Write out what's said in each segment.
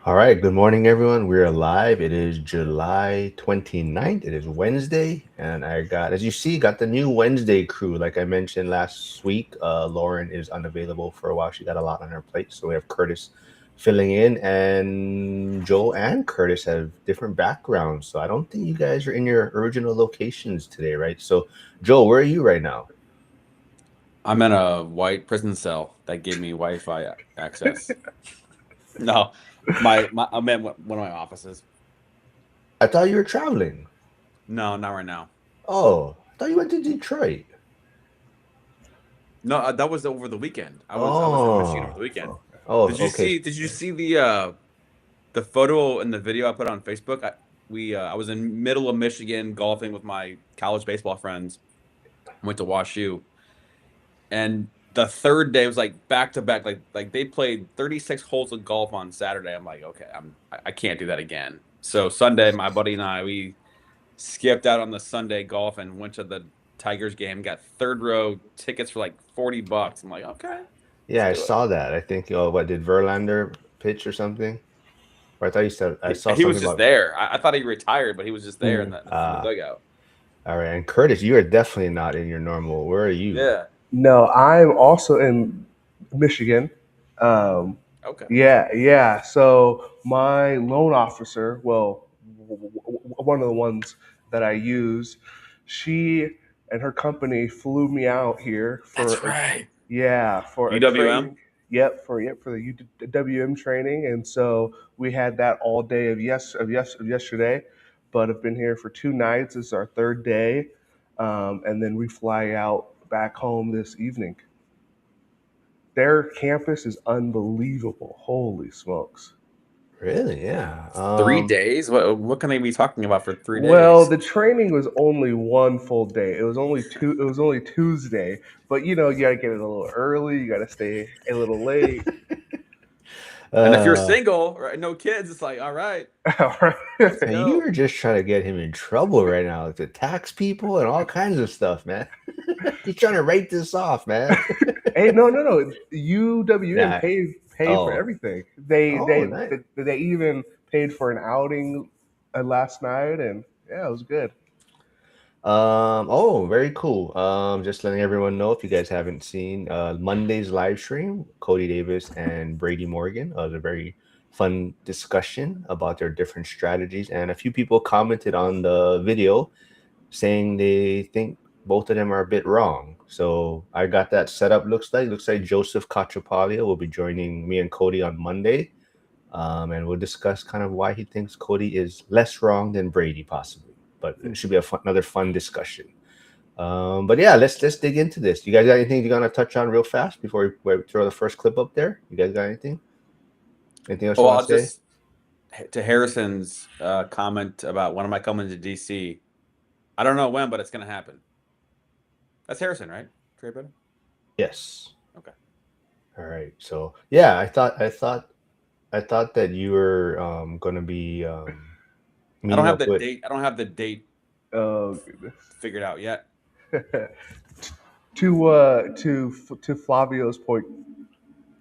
All right, good morning, everyone. We're live. It is July 29th. It is Wednesday, and I got, as you see, got the new Wednesday crew. Like I mentioned last week, Lauren is unavailable for a while. She got a lot on her plate, so we have Curtis filling in, and Joe and Curtis have different backgrounds. So I don't think you guys are in your original locations today, right? So, Joe, where are you right now? I'm in a white prison cell that gave me Wi-Fi access. No, I'm in one of my offices. I thought you were traveling. No, not right now. Oh, I thought you went to Detroit. No, that was over the weekend. I was in Michigan over Oh, the weekend. oh, Did you okay. see did you see the photo and the video I put on Facebook? I was in middle of Michigan golfing with my college baseball friends. Went to WashU, and the third day was like back to back. Like they played 36 holes of golf on Saturday. I'm like, okay, I can't do that again. So Sunday, my buddy and we skipped out on the Sunday golf and went to the Tigers game. Got third row tickets for like $40. I'm like, okay, let's Yeah, I do it. saw that. I think, what did Verlander pitch or something? Or I thought you said I saw He was something just about. there. I thought he retired, but he was just there in the Ah, dugout. all right. And Curtis, you are definitely not in your normal. Where are you? Yeah. No, I'm also in Michigan. Um, Okay. yeah. So my loan officer, well, one of the ones that I use, she and her company flew me out here That's for right. for a UWM. training. Yep, for the UWM training, and so we had that all day of yesterday, but I've been here for 2 nights. This is our third day, and then we fly out back home this evening. Their campus is unbelievable. Holy smokes. Really? Yeah. 3 days? What can they be talking about for three Well, days? the training was only one full day. It was only Tuesday, but you gotta get it a little early. You gotta stay a little late. And if you're uh, single, right, no kids, it's like, all right, All right. let's man, you go. are just trying to get him in trouble right now to tax people and all kinds of stuff, man. He's trying to write this off, man. Hey, no. UWM Nah. paid for Oh. everything. Oh, nice. They even paid for an outing last night, and yeah, it was good. Oh, very cool. Just letting everyone know if you guys haven't seen Monday's live stream, Cody Davis and Brady Morgan. It was a very fun discussion about their different strategies, and a few people commented on the video saying they think both of them are a bit wrong. So I got that set up. Looks like Joseph Catropalia will be joining me and Cody on Monday, and we'll discuss kind of why he thinks Cody is less wrong than Brady, possibly. But it should be another fun discussion. But yeah, let's dig into this. You guys got anything you're gonna touch on real fast before we throw the first clip up there? You guys got anything? Anything else you Well, want to I'll say? just to Harrison's comment about when am I coming to DC? I don't know when, but it's gonna happen. That's Harrison, right? Trey Biden? Yes. Okay. All right. So yeah, I thought that you were gonna be meeting up with. I don't have the date Oh goodness. figured out yet. To Flavio's point,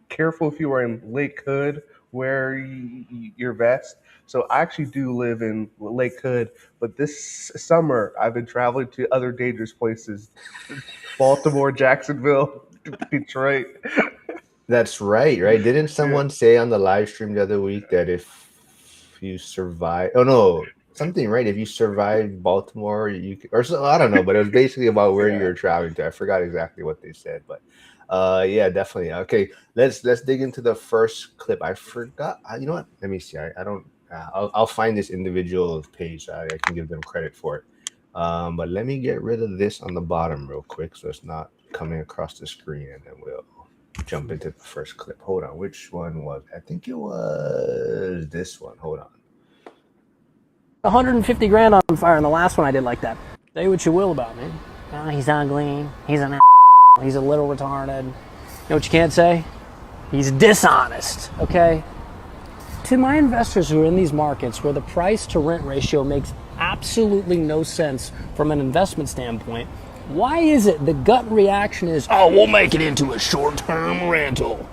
careful if you are in Lake Hood, wear your vest. So I actually do live in Lake Hood, but this summer I've been traveling to other dangerous places: Baltimore, Jacksonville, Detroit. That's right, right? Didn't Yeah. someone say on the live stream the other week that if you survive, oh no, something right? If you survive Baltimore, you can, or so, I don't know, but it was basically about where you Yeah. were traveling to. I forgot exactly what they said, but yeah, definitely. Okay, let's dig into the first clip. I forgot. You know what? Let me see. I don't. I'll find this individual's page. I can give them credit for it. But let me get rid of this on the bottom real quick, so it's not coming across the screen, and then we'll jump into the first clip. Hold on, which one was? I think it was this one. Hold on. 150 grand on fire in the last one I did like that. Say what you will about me. Oh, he's ugly. He's an He's a little retarded. You know what you can't say? He's dishonest, okay? To my investors who are in these markets where the price to rent ratio makes absolutely no sense from an investment standpoint, why is it the gut reaction is, oh, we'll make it into a short-term rental?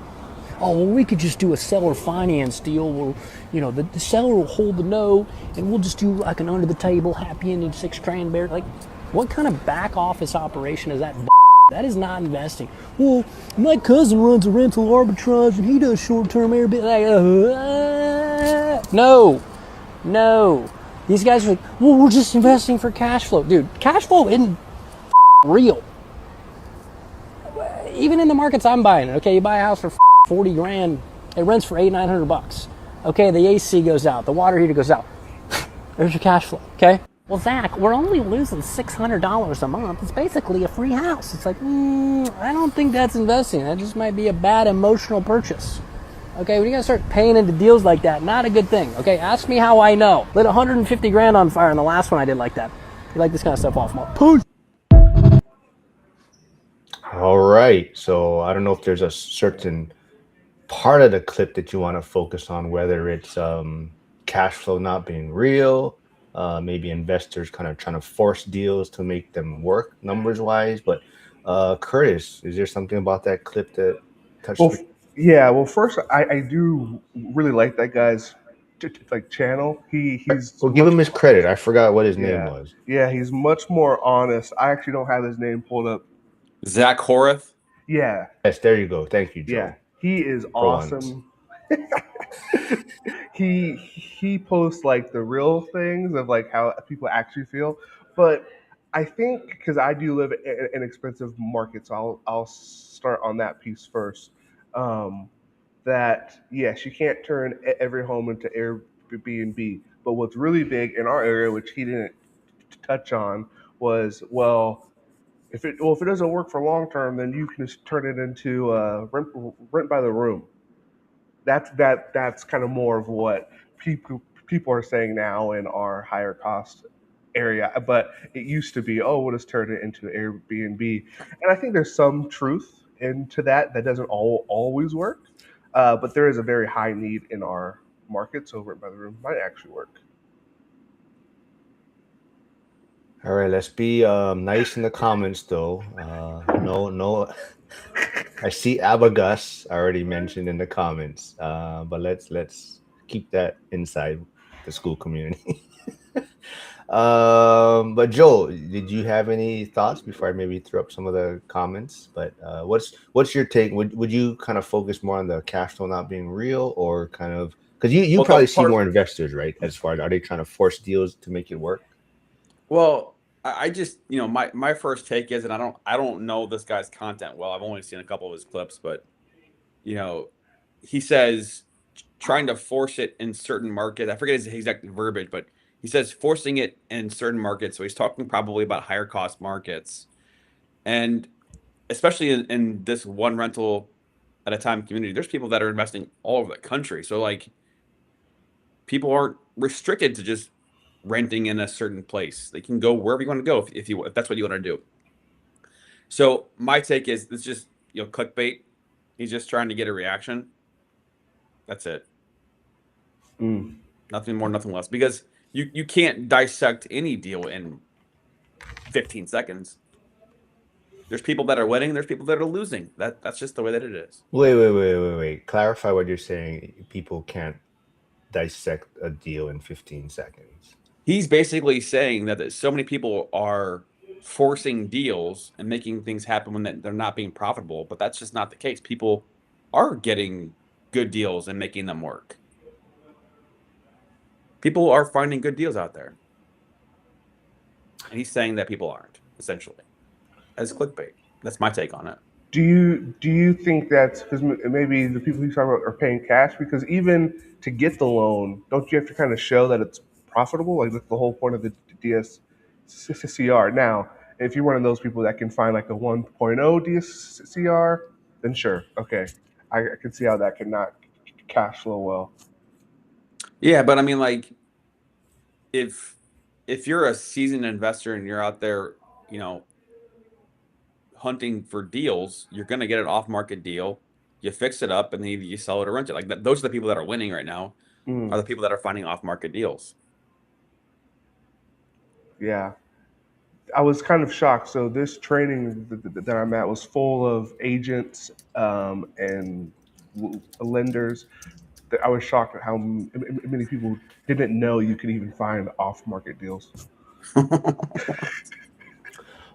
oh, well, we could just do a seller finance deal where, the seller will hold the note and we'll just do like an under the table happy ending $6,000 bear. Like, what kind of back office operation is that? That is not investing. Well, my cousin runs a rental arbitrage and he does short-term Airbnb. Like, no. These guys are like, well, we're just investing for cash flow. Dude, cash flow isn't real. Even in the markets I'm buying it, okay, you buy a house for 40 grand, it rents for $800-900. Okay, the AC goes out, the water heater goes out. There's your cash flow, okay? Well, Zach, we're only losing $600 a month. It's basically a free house. It's like, I don't think that's investing. That just might be a bad emotional purchase. Okay, when you guys start paying into deals like that, not a good thing. Okay, ask me how I know. Lit 150 grand on fire in the last one I did like that. You like this kind of stuff off my push. All right. So I don't know if there's a certain part of the clip that you want to focus on, whether it's cash flow not being real, maybe investors kind of trying to force deals to make them work numbers wise. But Curtis, is there something about that clip that touched Well, me? yeah. Well, first, I do really like that guy's channel. He's Well, give much him his more, credit. I forgot what his name yeah, was. yeah. He's much more honest. I actually don't have his name pulled up. Zach Horath. Yeah, Yes, there you go. Thank you, Joe. yeah. He is For once. awesome. he posts like the real things of like how people actually feel, but I think because I do live in expensive markets, I'll start on that piece first. Um, that yes, you can't turn every home into Airbnb, but what's really big in our area, which he didn't touch on, was if it doesn't work for long term, then you can just turn it into rent by the room. That's kind of more of what people are saying now in our higher cost area. But it used to be, oh, we'll just turn it into Airbnb, and I think there's some truth into that. That doesn't always work, but there is a very high need in our market, so rent by the room might actually work. All right, let's be nice in the comments, though. No. I see Abagus already mentioned in the comments, but let's keep that inside the school community. But Joel, did you have any thoughts before I maybe throw up some of the comments? But what's your take? Would you kind of focus more on the cash flow not being real, or kind of because you Well, probably the see part, more investors, right? As far as are they trying to force deals to make it work? well, I just, my first take is, and I don't know this guy's content well. I've only seen a couple of his clips, but you know, he says trying to force it in certain markets. I forget his exact verbiage, but he says forcing it in certain markets. So he's talking probably about higher cost markets, and especially in this one rental at a time community, there's people that are investing all over the country. So like people aren't restricted to just renting in a certain place. They can go wherever you want to go if that's what you want to do. So my take is it's just clickbait. He's just trying to get a reaction. That's it. Mm. Nothing more, nothing less. Because you can't dissect any deal in 15 seconds. There's people that are winning, there's people that are losing. That's just the way that it is. Wait. Clarify what you're saying. People can't dissect a deal in 15 seconds. He's basically saying that so many people are forcing deals and making things happen when they're not being profitable, but that's just not the case. People are getting good deals and making them work. People are finding good deals out there. And he's saying that people aren't, essentially, as clickbait. That's my take on it. Do you think that's because maybe the people you talk about are paying cash? Because even to get the loan, don't you have to kind of show that it's profitable? Like that's the whole point of the DSCR. Now, if you're one of those people that can find like a 1.0 DSCR, then sure, okay, I can see how that can not cash flow well. Yeah, but I mean, like, if you're a seasoned investor and you're out there, hunting for deals, you're going to get an off-market deal. You fix it up and then you sell it or rent it. Like that, those are the people that are winning right now. Are the people that are finding off-market deals. Yeah, I was kind of shocked. So this training that I'm at was full of agents and lenders. I was shocked at how many people didn't know you could even find off-market deals.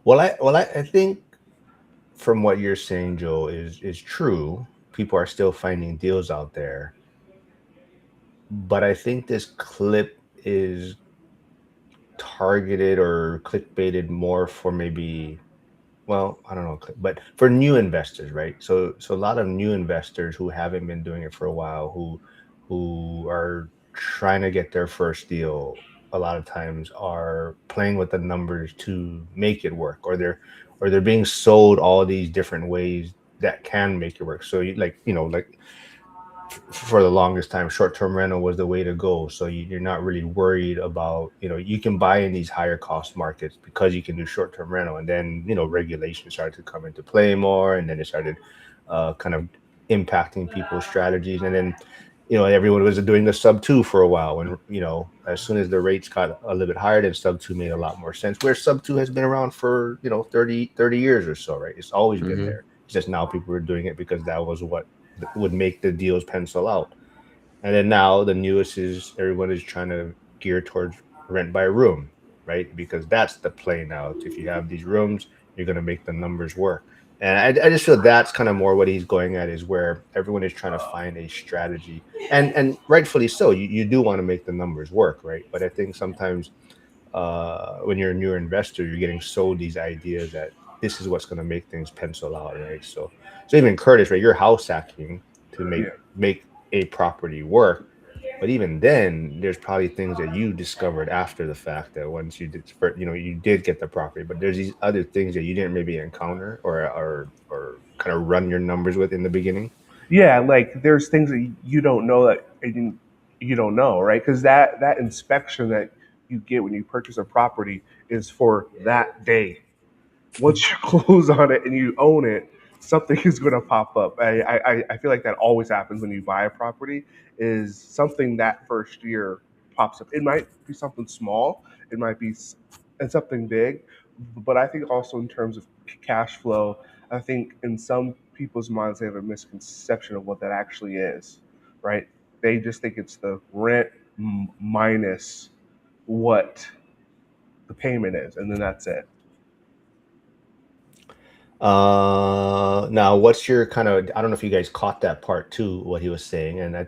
Well, I think from what you're saying, Joe, is true. People are still finding deals out there, but I think this clip is targeted or clickbaited more for maybe, well, I don't know, but for new investors, right? So a lot of new investors who haven't been doing it for a while, who are trying to get their first deal, a lot of times are playing with the numbers to make it work, or they're being sold all these different ways that can make it work. So like for the longest time, short-term rental was the way to go. So you're not really worried about, you can buy in these higher cost markets because you can do short-term rental. And then, regulations started to come into play more, and then it started kind of impacting people's strategies. And then, everyone was doing the sub two for a while. And, as soon as the rates got a little bit higher, then sub two made a lot more sense, where sub two has been around for, 30 years or so, right? It's always been Mhm. there. It's just now people are doing it because that was what would make the deals pencil out. And then now the newest is everyone is trying to gear towards rent by room, right? Because that's the play now. If you have these rooms, you're going to make the numbers work. And I just feel that's kind of more what he's going at, is where everyone is trying to find a strategy. And rightfully so. You do want to make the numbers work, right? But I think sometimes when you're a newer investor, you're getting sold these ideas that this is what's going to make things pencil out, right? So even Curtis, right? You're house hacking to Yeah. make a property work, but even then, there's probably things that you discovered after the fact that once you did, you did get the property, but there's these other things that you didn't maybe encounter or kind of run your numbers with in the beginning. Yeah, like there's things that you don't know that you don't know, right? Because that inspection that you get when you purchase a property is for that day. Once you close on it and you own it, something is going to pop up. I feel like that always happens when you buy a property. Is something that first year pops up. It might be something small. It might be and something big, but I think also in terms of cash flow, I think in some people's minds they have a misconception of what that actually is, right? They just think it's the rent minus what the payment is, and then that's it. Now, what's your kind of? I don't know if you guys caught that part too, what he was saying, and I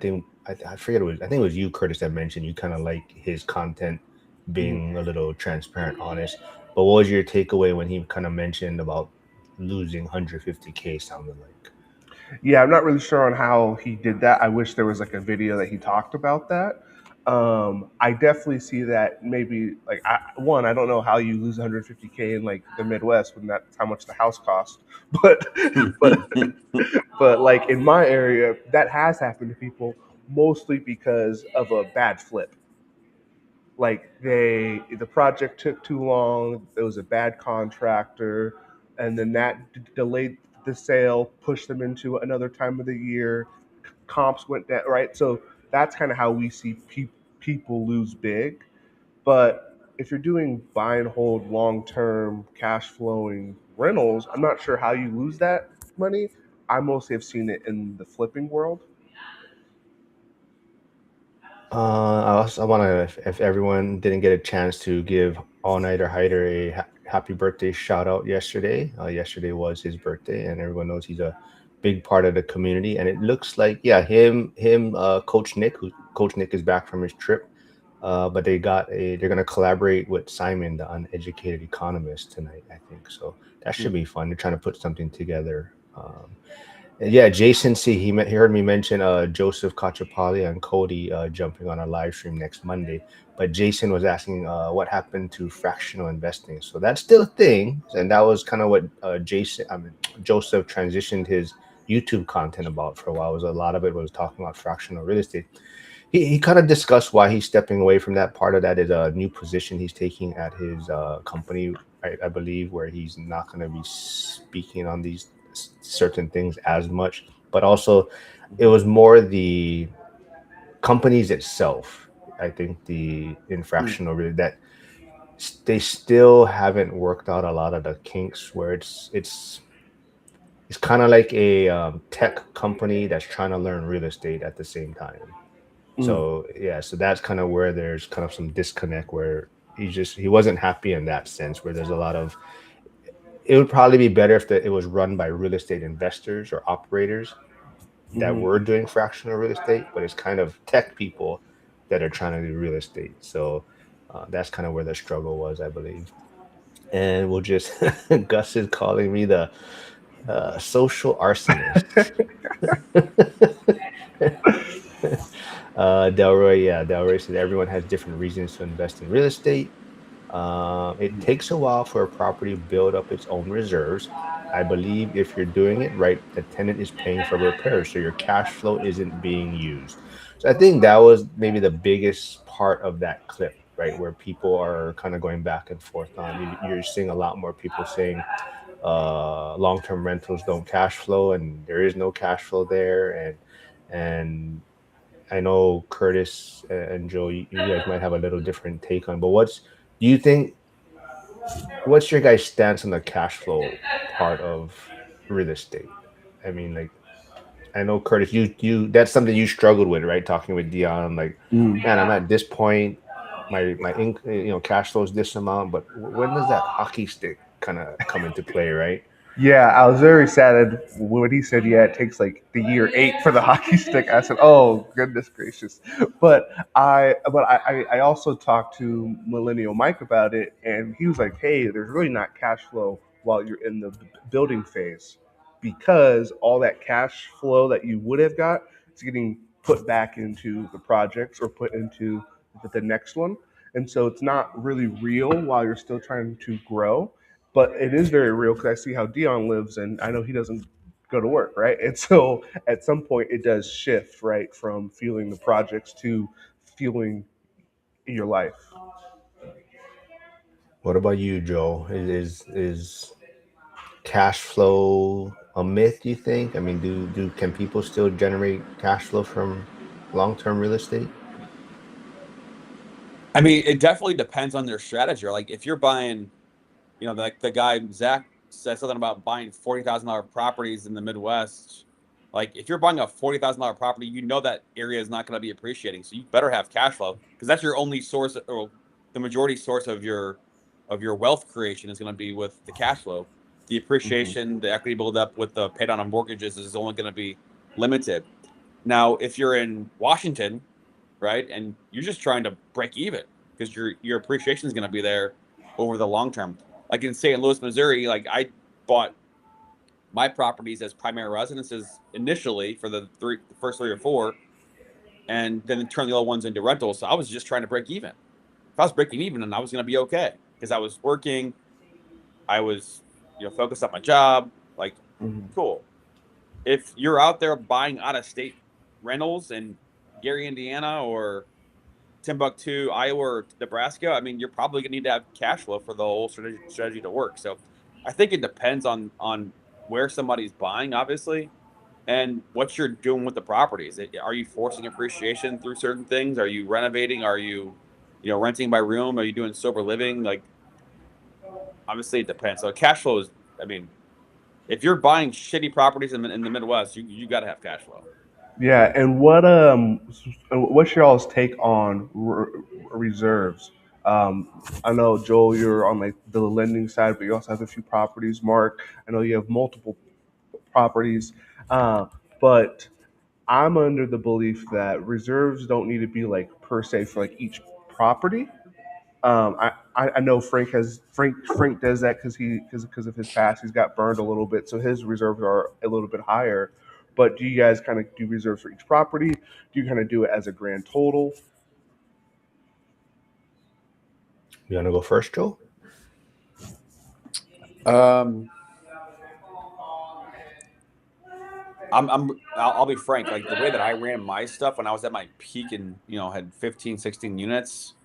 forget it was. I think it was you, Curtis, that mentioned you kind of like his content Mhm. being a little transparent, honest. But what was your takeaway when he kind of mentioned about losing 150K? Sounded like. Yeah, I'm not really sure on how he did that. I wish there was like a video that he talked about that. I definitely see that maybe like I don't know how you lose 150K in like the Midwest when that's how much the house cost, but but but like in my area that has happened to people mostly because of a bad flip. Like the project took too long, there was a bad contractor, and then that delayed the sale, pushed them into another time of the year. Comps went down, right? So that's kind of how we see people lose big. But if you're doing buy and hold long term cash flowing rentals, I'm not sure how you lose that money. I mostly have seen it in the flipping world. I want to, if everyone didn't get a chance to give All Nighter Hider a happy birthday shout out yesterday. Yesterday was his birthday, and everyone knows he's a big part of the community. And it looks like, yeah, Coach Nick is back from his trip, but they're gonna collaborate with Simon, the uneducated economist, tonight. I think so. That should be fun. They're trying to put something together. Yeah, Jason C. He heard me mention Joseph Kachapali and Cody jumping on a live stream next Monday. But Jason was asking what happened to fractional investing. So that's still a thing, and that was kind of what Joseph transitioned his YouTube content about for a while. Was a lot of it was talking about fractional real estate. He kind of discussed why he's stepping away from that. Part of that is a new position he's taking at his company, I believe, where he's not going to be speaking on these certain things as much. But also, it was more the companies itself. I think the Mm. infractional that they still haven't worked out a lot of the kinks where it's it's kind of like a tech company that's trying to learn real estate at the same time. So yeah, so that's kind of where there's kind of some disconnect where he wasn't happy in that sense. Where there's a lot of it would probably be better if it was run by real estate investors or operators that were doing fractional real estate, but it's kind of tech people that are trying to do real estate. So that's kind of where the struggle was, I believe. And we'll just Gus is calling me the social arsonist. Delroy said everyone has different reasons to invest in real estate. It takes a while for a property to build up its own reserves. I believe if you're doing it right, the tenant is paying for repairs, so your cash flow isn't being used. So I think that was maybe the biggest part of that clip, right, where people are kind of going back and forth on. You're seeing a lot more people saying long-term rentals don't cash flow, and there is no cash flow there, and I know Curtis and Joe, you guys might have a little different take on, but do you think what's your guys' stance on the cash flow part of real estate? I mean, like, I know Curtis, you that's something you struggled with, right? Talking with Dion, like, man, I'm at this point, cash flow is this amount, but when does that hockey stick kind of come into play, right? Yeah, I was very sad when he said, "Yeah, it takes like the year 8 for the hockey stick." I said, "Oh goodness gracious!" But I also talked to Millennial Mike about it, and he was like, "Hey, there's really not cash flow while you're in the building phase, because all that cash flow that you would have got is getting put back into the projects or put into the next one, and so it's not really real while you're still trying to grow." But it is very real because I see how Dion lives, and I know he doesn't go to work, right? And so at some point, it does shift, right, from fueling the projects to fueling your life. What about you, Joe? Is cash flow a myth, you think? I mean, do can people still generate cash flow from long-term real estate? I mean, it definitely depends on their strategy. Like if you're buying, like the guy Zach said something about buying $40,000 properties in the Midwest. Like if you're buying a $40,000 property, you know that area is not going to be appreciating, so you better have cash flow because that's your only source, or the majority source of your wealth creation is going to be with the cash flow. The Hmm. appreciation, the equity buildup with the pay down on mortgages is only going to be limited. Now, if you're in Washington, right, and you're just trying to break even because your appreciation is going to be there over the long term. Like in St. Louis, Missouri, like I bought my properties as primary residences initially for the first 3 or 4, and then turned the other ones into rentals. So I was just trying to break even. If I was breaking even, then I was going to be okay because I was working, I was focused on my job. Like, Hmm. cool. If you're out there buying out of state rentals in Gary, Indiana, or Timbuktu, Iowa, or Nebraska, I mean, you're probably gonna need to have cash flow for the whole strategy to work. So, I think it depends on where somebody's buying, obviously, and what you're doing with the properties. Are you forcing appreciation through certain things? Are you renovating? Are you, renting by room? Are you doing sober living? Like, obviously, it depends. So, cash flow is, I mean, if you're buying shitty properties in the Midwest, you got to have cash flow. Yeah, and what's your all's take on reserves? I know Joel, you're on like the lending side, but you also have a few properties. Mark, I know you have multiple properties, uh, but I'm under the belief that reserves don't need to be like per se for like each property. I know Frank does that because of his past. He's got burned a little bit, so his reserves are a little bit higher. But do you guys kind of do reserves for each property? Do you kind of do it as a grand total? You want to go first, Joe? Um, I'll be frank. Like the way that I ran my stuff when I was at my peak and had 15, 16 units,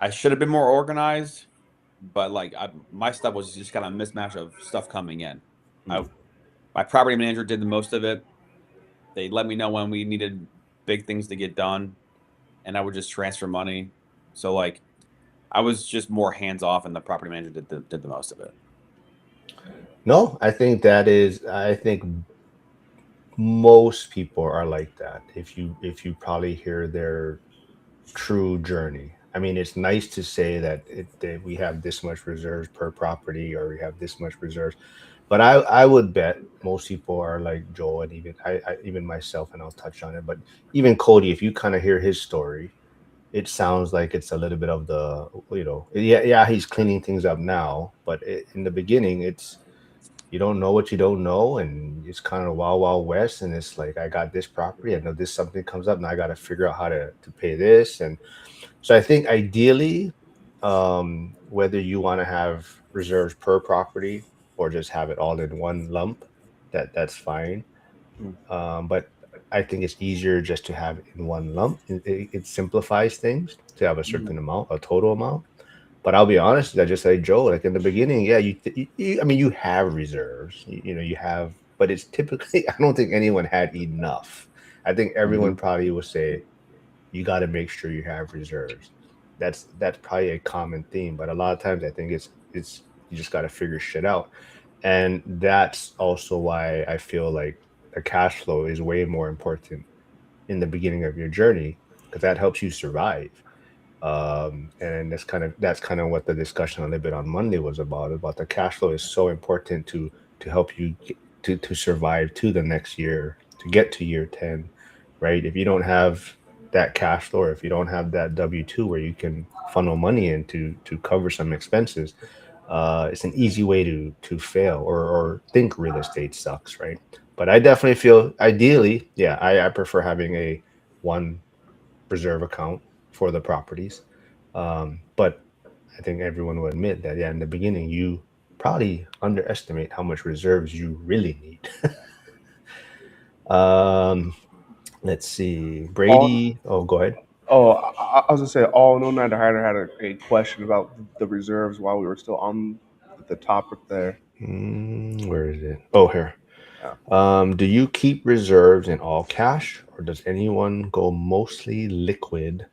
I should have been more organized. But like my stuff was just kind of a mismatch of stuff coming in. I My property manager did the most of it. They let me know when we needed big things to get done, and I would just transfer money. So like I was just more hands off, and the property manager did the most of it. No, I think most people are like that. If you probably hear their true journey. I mean, it's nice to say that we have this much reserves per property or we have this much reserves, but I would bet most people are like Joel and even myself, and I'll touch on it. But even Cody, if you kind of hear his story, it sounds like it's a little bit of the yeah, he's cleaning things up now, but in the beginning, it's you don't know what you don't know, and it's kind of wild west, and it's like I got this property, I know this something comes up, and I got to figure out how to pay this. And so I think ideally, whether you want to have reserves per property or just have it all in one lump, that's fine. Mm. But I think it's easier just to have it in one lump. It simplifies things to have a certain amount, a total amount. But I'll be honest, I just say Joe, like in the beginning, yeah, I mean, you have reserves, you have, but it's typically, I don't think anyone had enough. I think everyone probably will say, you got to make sure you have reserves. That's probably a common theme, but a lot of times I think it's you just got to figure shit out, and that's also why I feel like the cash flow is way more important in the beginning of your journey because that helps you survive. And that's kind of what the discussion a little bit on Monday was about the cash flow is so important to help you to survive to the next year to get to year 10, right? If you don't have that cash flow, or if you don't have that W-2 where you can funnel money in to cover some expenses, it's an easy way to fail or think real estate sucks, right? But I definitely feel ideally, yeah, I prefer having a one reserve account for the properties. But I think everyone will admit that, yeah, in the beginning, you probably underestimate how much reserves you really need. um, let's see. All Brady. Oh, go ahead. I was gonna say, all No Night Hider had a question about the reserves while we were still on the topic there. Where is it? Oh, here. Yeah. Do you keep reserves in all cash, or does anyone go mostly liquid,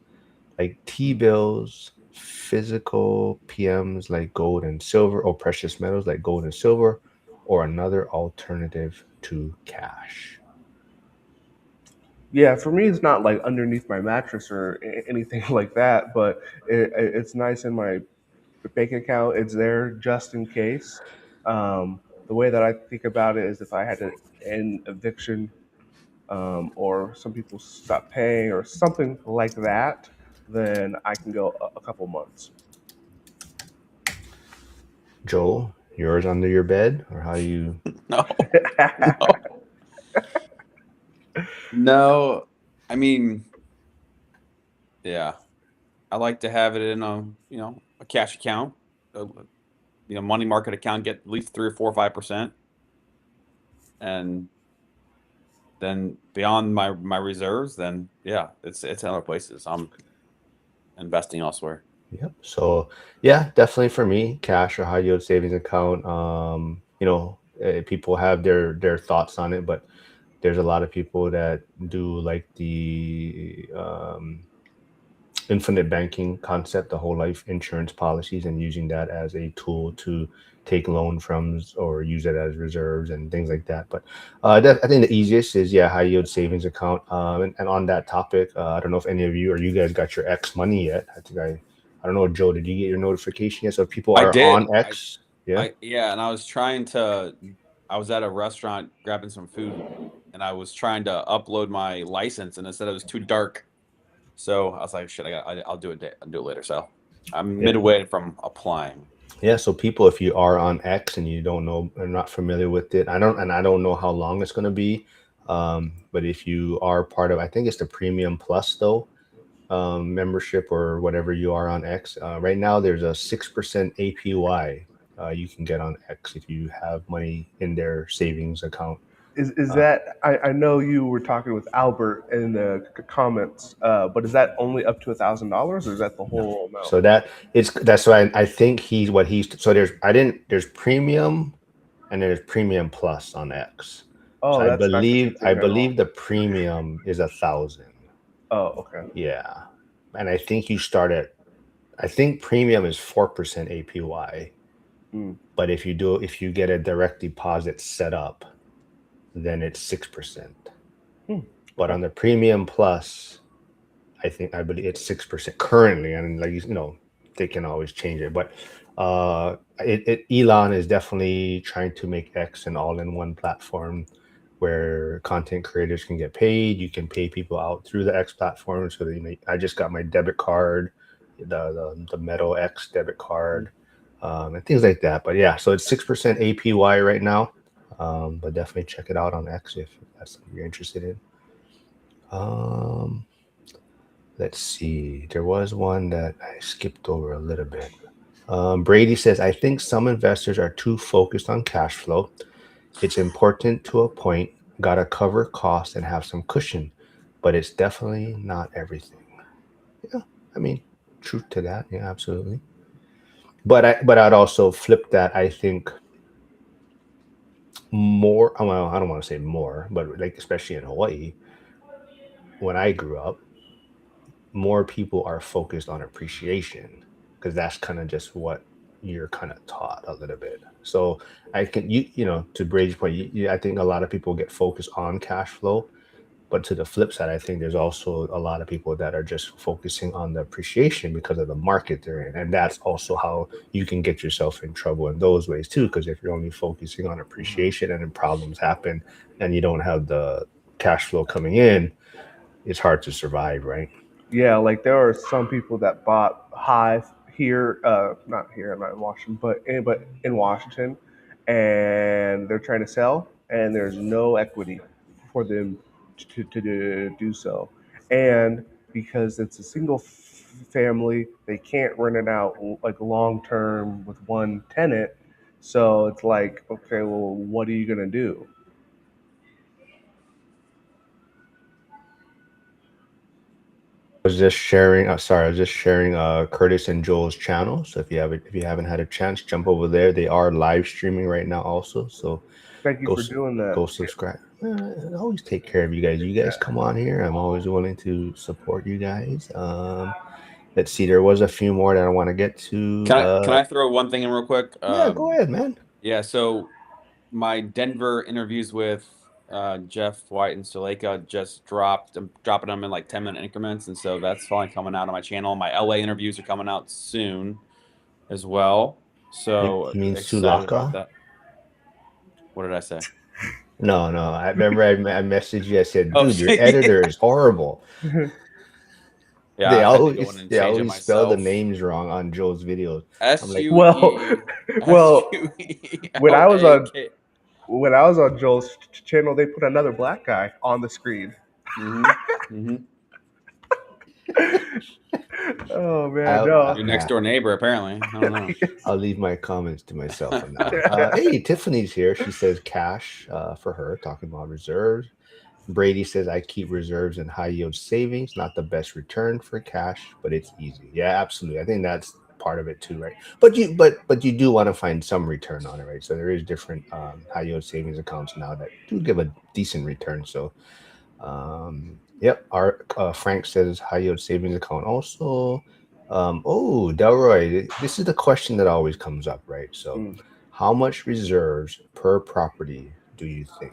like T-bills, physical PMs like gold and silver, or precious metals like gold and silver, or another alternative to cash? Yeah, for me, it's not like underneath my mattress or anything like that, but it's nice in my bank account. It's there just in case. The way that I think about it is if I had to end eviction, or some people stop paying or something like that, then I can go a couple months. Joel, yours under your bed, or how you? No, no, no. I mean, yeah, I like to have it in a cash account, a, money market account, get at least 3 or 4 or 5%, and then beyond my reserves, then yeah, it's in other places. I'm investing elsewhere. Yep. So yeah, definitely for me, cash or high yield savings account. People have their thoughts on it, but there's a lot of people that do like the infinite banking concept, the whole life insurance policies, and using that as a tool to take loan from or use it as reserves and things like that. But I think the easiest is, yeah, high yield savings account. And on that topic, I don't know if any of you or you guys got your X money yet. I don't know, Joe, did you get your notification yet? So if people I are did. on X, yeah. Yeah, and I was at a restaurant grabbing some food, and I was trying to upload my license, and it said it was too dark. So I was like, shit, I'll do it. I'll do it later. So I'm midway from applying. Yeah, so people, if you are on X and you don't know or not familiar with it, I don't know how long it's going to be. But if you are part of, I think it's the Premium Plus though, membership or whatever you are on X. Right now, there's a 6% APY you can get on X if you have money in their savings account. Is Uh, that I know you were talking with Albert in the comments, but is that only up to $1,000, or is that the whole amount? So that's why I think there's Premium and there's Premium Plus on X. Oh, So I that's not the same believe thing at all. the premium is 1,000. Oh, okay. Yeah, and I think premium is 4% APY, Mm. But if you get a direct deposit set up, then it's 6%. But on the Premium Plus, I believe it's 6% currently, and like they can always change it. But Elon is definitely trying to make X an all-in-one platform where content creators can get paid. You can pay people out through the X platform. So that, I just got my debit card, the Metal X debit card, and things like that. But yeah, so it's 6% APY right now. But definitely check it out on X if that's something you're interested in. Let's see. There was one that I skipped over a little bit. Brady says, I think some investors are too focused on cash flow. It's important to a point, gotta cover costs and have some cushion, but it's definitely not everything. Yeah, I mean, truth to that. Yeah, absolutely. But I'd also flip that. I think more, well, I don't want to say more, but like especially in Hawaii, when I grew up, more people are focused on appreciation because that's kind of just what you're kind of taught a little bit. So I can to Brady's point, I think a lot of people get focused on cash flow, but to the flip side, I think there's also a lot of people that are just focusing on the appreciation because of the market they're in, and that's also how you can get yourself in trouble in those ways too. Because if you're only focusing on appreciation and then problems happen, and you don't have the cash flow coming in, it's hard to survive, right? Yeah, like there are some people that bought Hive here, not here, not in Washington, but in Washington, and they're trying to sell, and there's no equity for them to do so, and because it's a single family, they can't rent it out like long term with one tenant, so it's like, okay, well, what are you gonna do? Was just sharing. Sorry, I was just sharing Curtis and Joel's channel. So if you haven't had a chance, jump over there. They are live streaming right now, also. So Thank you go for doing that. go subscribe. I always take care of you guys. You guys come on here. I'm always willing to support you guys. Let's see. There was a few more that I want to get to. Can I throw one thing in real quick? Yeah, go ahead, man. Yeah, so my Denver interviews with Jeff White and Staleka just dropped. I'm dropping them in like 10-minute increments, and so that's finally coming out on my channel. My LA interviews are coming out soon as well. So You mean excited about Sulaka? that. What did I say? No. I remember I messaged you. I said, Oh, dude, your editor is horrible. Yeah, They I had to go always in and they change it always spell the myself. names wrong on Joel's videos. I'm like, SUE. Well, when I was on SUELAK. when I was on Joel's channel, they put another black guy on the screen. Oh man, no. Your next door neighbor, apparently. I don't know. I'll leave my comments to myself on that. Hey, Tiffany's here. She says cash for her, talking about reserves. Brady says I keep reserves and high yield savings. Not the best return for cash, but it's easy. Yeah, absolutely. I think that's part of it too, right? But you do want to find some return on it, right? So there is different high yield savings accounts now that do give a decent return. So yep, our Frank says high yield savings account also. Oh, Delroy, this is the question that always comes up, right? So, how much reserves per property do you think?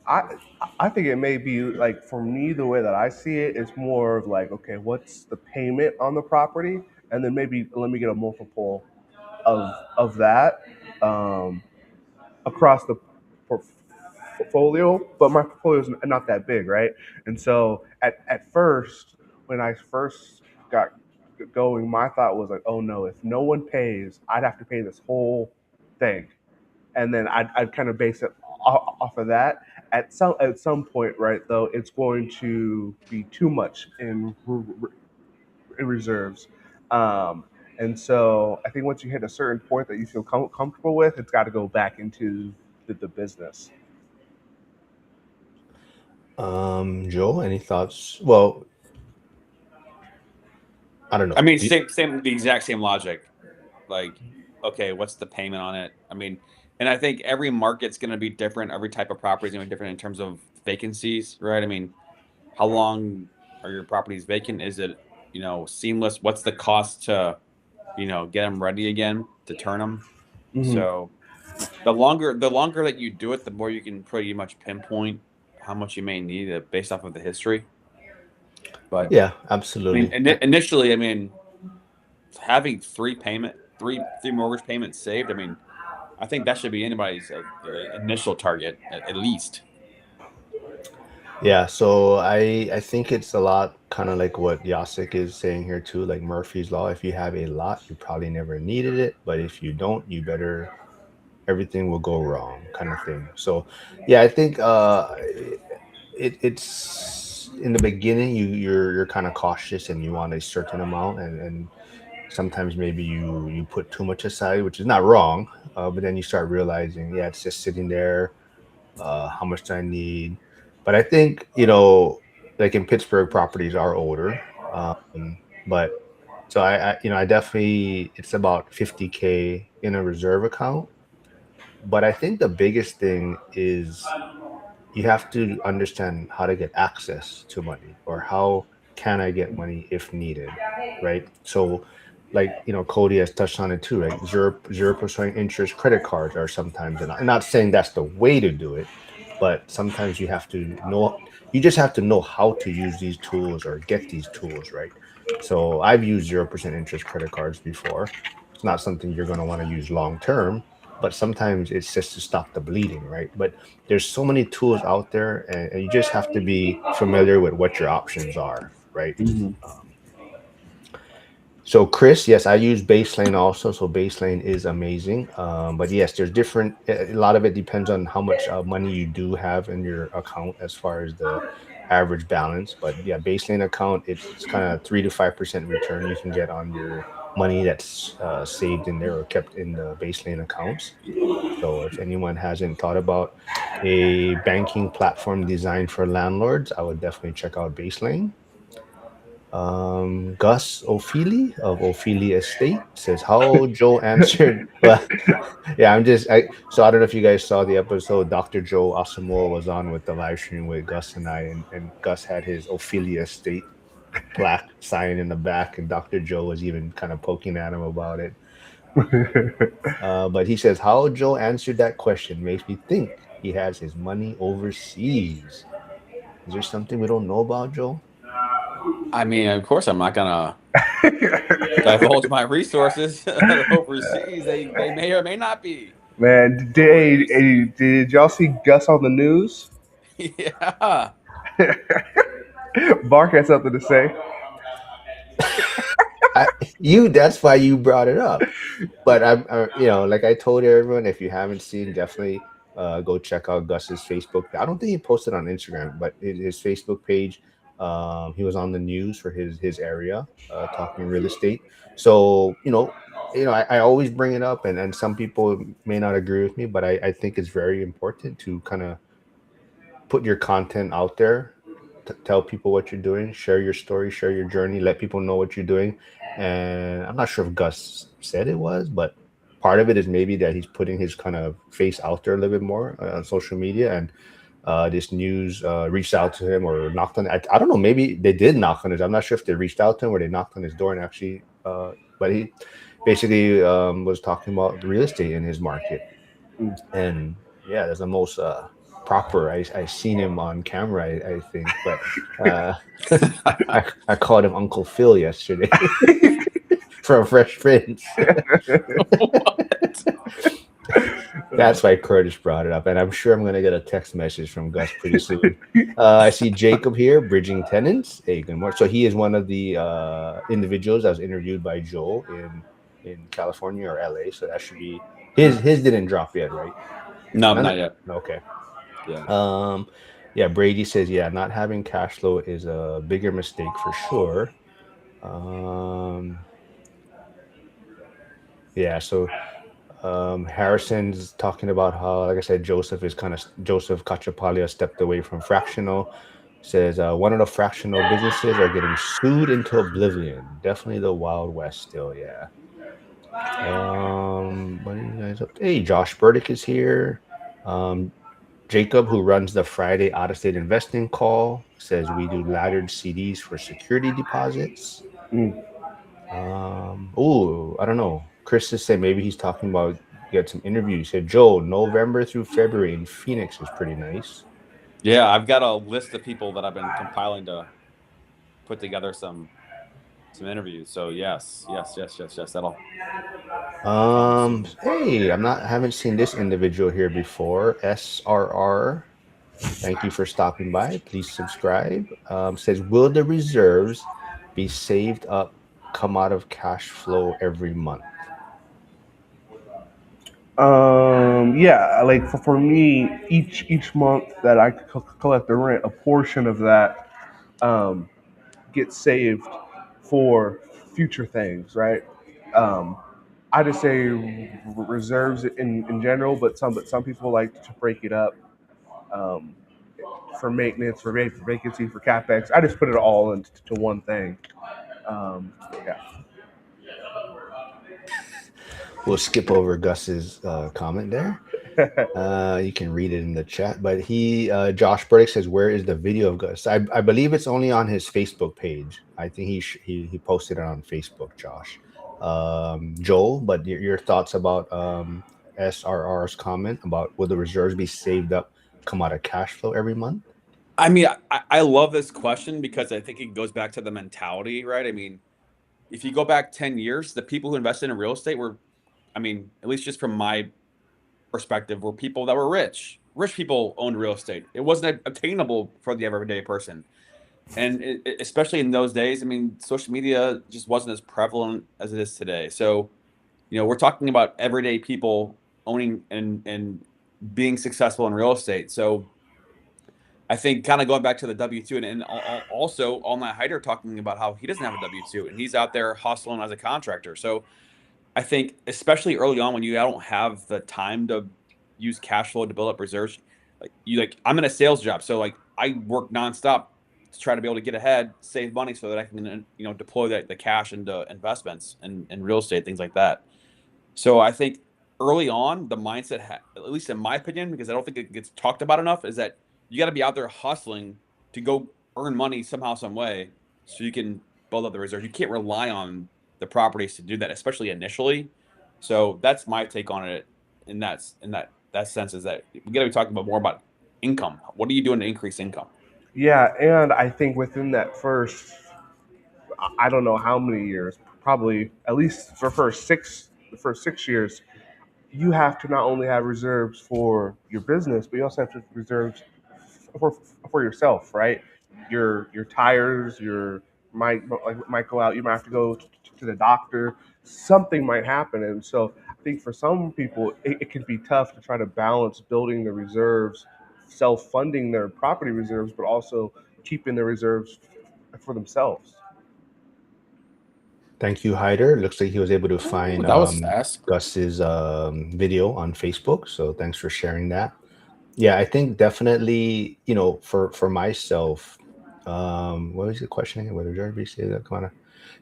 I I think it may be like, for me, the way that I see it is more of like, okay, what's the payment on the property, and then maybe let me get a multiple of that, um, across the portfolio. But my portfolio is not that big, right? And so at first, when I first got going, my thought was like, oh no, if no one pays, I'd have to pay this whole thing, and then I'd kind of base it off of that. At some point, right, though, it's going to be too much in reserves. Um, and so I think once you hit a certain point that you feel comfortable with, it's got to go back into the business. Joe, any thoughts? Well, I don't know. I mean, the exact same logic. Like, okay, what's the payment on it? I mean, and I think every market's going to be different. Every type of property is going to be different in terms of vacancies, right? I mean, how long are your properties vacant? Is it, seamless? What's the cost to get them ready again to turn them. Mhm. So the longer that you do it, the more you can pretty much pinpoint how much you may need based off of the history. But Yeah, I absolutely. mean, initially, I mean, having three mortgage payments saved, I mean, I think that should be anybody's initial target at least. Yeah, so I think it's a lot kind of like what Yasik is saying here too, like Murphy's Law. If you have a lot, you probably never needed it, but if you don't, you better everything will go wrong kind of thing. So yeah, I think it's in the beginning you're kind of cautious and you want a certain amount and sometimes maybe you put too much aside, which is not wrong, but then you start realizing, yeah, it's just sitting there. How much do I need? But I think like in Pittsburgh, properties are older, but so I definitely it's about 50K in a reserve account. But I think the biggest thing is you have to understand how to get access to money or how can I get money if needed, right? So like Cody has touched on it too, right? 0% interest credit cards are sometimes, and I'm not saying that's the way to do it, but sometimes you just have to know how to use these tools or get these tools, right? So I've used 0% interest credit cards before. It's not something you're going to want to use long term, but sometimes it's just to stop the bleeding, right? But there's so many tools out there, and you just have to be familiar with what your options are, right? So Chris, yes, I use Baselane also. So Baselane is amazing. But yes, there's different. A lot of it depends on how much money you do have in your account as far as the average balance. But yeah, Baselane account, it's kind of 3 to 5% return you can get on your money that's saved in there or kept in the Baselane accounts. So if anyone hasn't thought about a banking platform designed for landlords, I would definitely check out Baselane. Gus Ophelia of Ophelia Estate says how Joe answered. Well, yeah, so I don't know if you guys saw the episode. Dr. Joe Asamoah was on with the live stream with Gus and I, and Gus had his Ophelia Estate plaque sign in the back, and Dr. Joe was even kind of poking at him about it. But he says how Joe answered that question makes me think he has his money overseas. Is there something we don't know about Joe? I mean, of course, I'm not gonna divulge my resources overseas. They may or may not be. Man, did y'all see Gus on the news? Yeah. Mark has something to say. That's why you brought it up. But like I told everyone, if you haven't seen, definitely go check out Gus's Facebook. I don't think he posted on Instagram, but his Facebook page, he was on the news for his area, talking real estate. So I always bring it up, and some people may not agree with me, but I think it's very important to kind of put your content out there, tell people what you're doing, share your story, share your journey, let people know what you're doing. And I'm not sure if Gus said it was, but part of it is maybe that he's putting his kind of face out there a little bit more on social media. And this news reached out to him or knocked on. I don't know. Maybe they did knock on his. I'm not sure if they reached out to him or they knocked on his door and actually. But he basically was talking about real estate in his market, and yeah, that's the most proper. I seen him on camera. I think, but I called him Uncle Phil yesterday from Fresh Prince. That's why Curtis brought it up, and I'm sure I'm going to get a text message from Gus pretty soon. I see Jacob here, Bridging Tenants. Hey, good morning. So he is one of the individuals that was interviewed by Joel in California or LA. So that should be his didn't drop yet, right? No, not yet. Okay. Yeah. Yeah, Brady says, yeah, not having cash flow is a bigger mistake for sure. Yeah, so Harrison's talking about how, like I said, Joseph Cachapalia stepped away from fractional. Says one of the fractional businesses are getting sued into oblivion. Definitely the Wild West still, yeah. What are you guys up to? Hey, Josh Burdick is here. Jacob, who runs the Friday out-of-state investing call, says we do laddered CDs for security deposits. Oh, I don't know. Chris is saying maybe he's talking about get some interviews. He said Joe, November through February in Phoenix is pretty nice. Yeah, I've got a list of people that I've been compiling to put together some interviews. So yes. That'll follow soon. Hey, haven't seen this individual here before. SRR. Thank you for stopping by. Please subscribe. Says, will the reserves be saved up, come out of cash flow every month? Yeah, like for me, each month that I collect the rent, a portion of that um, gets saved for future things, right? Um, I just say reserves in general, but some people like to break it up um, for maintenance, for vacancy, for capex. I just put it all into one thing. Yeah. We'll skip over Gus's comment there. You can read it in the chat. But Josh Burdick says, where is the video of Gus? I believe it's only on his Facebook page. I think he posted it on Facebook, Josh. Joel, but your thoughts about SRR's comment about will the reserves be saved up, come out of cash flow every month? I mean, I love this question because I think it goes back to the mentality, right? I mean, if you go back 10 years, the people who invested in real estate were, I mean, at least just from my perspective, were people that were rich. Rich people owned real estate. It wasn't obtainable for the everyday person. And especially in those days, I mean, social media just wasn't as prevalent as it is today. So, we're talking about everyday people owning and being successful in real estate. So I think kind of going back to the W-2 and also All Night Hider talking about how he doesn't have a W-2 and he's out there hustling as a contractor. So I think especially early on when you don't have the time to use cash flow to build up reserves, I'm in a sales job. So like I work nonstop to try to be able to get ahead, save money so that I can, deploy the cash into investments and real estate, things like that. So I think early on, the mindset, at least in my opinion, because I don't think it gets talked about enough, is that you got to be out there hustling to go earn money somehow, some way, so you can build up the reserves. You can't rely on the properties to do that, especially initially. So that's my take on it. In that sense, is that we got to be talking about more about income. What are you doing to increase income? Yeah, and I think within that first, I don't know how many years, probably at least for the first 6 years, you have to not only have reserves for your business, but you also have to reserves for for yourself, right? Your tires, your might go out. You might have to go to the doctor. Something might happen, and so I think for some people it can be tough to try to balance building the reserves, self-funding their property reserves, but also keeping the reserves for themselves. Thank you, Hyder. Looks like he was able to find That was fast. Gus's video on Facebook. So thanks for sharing that. Yeah, I think definitely, for myself, what was the question again? Whether Jeremy say that kind of,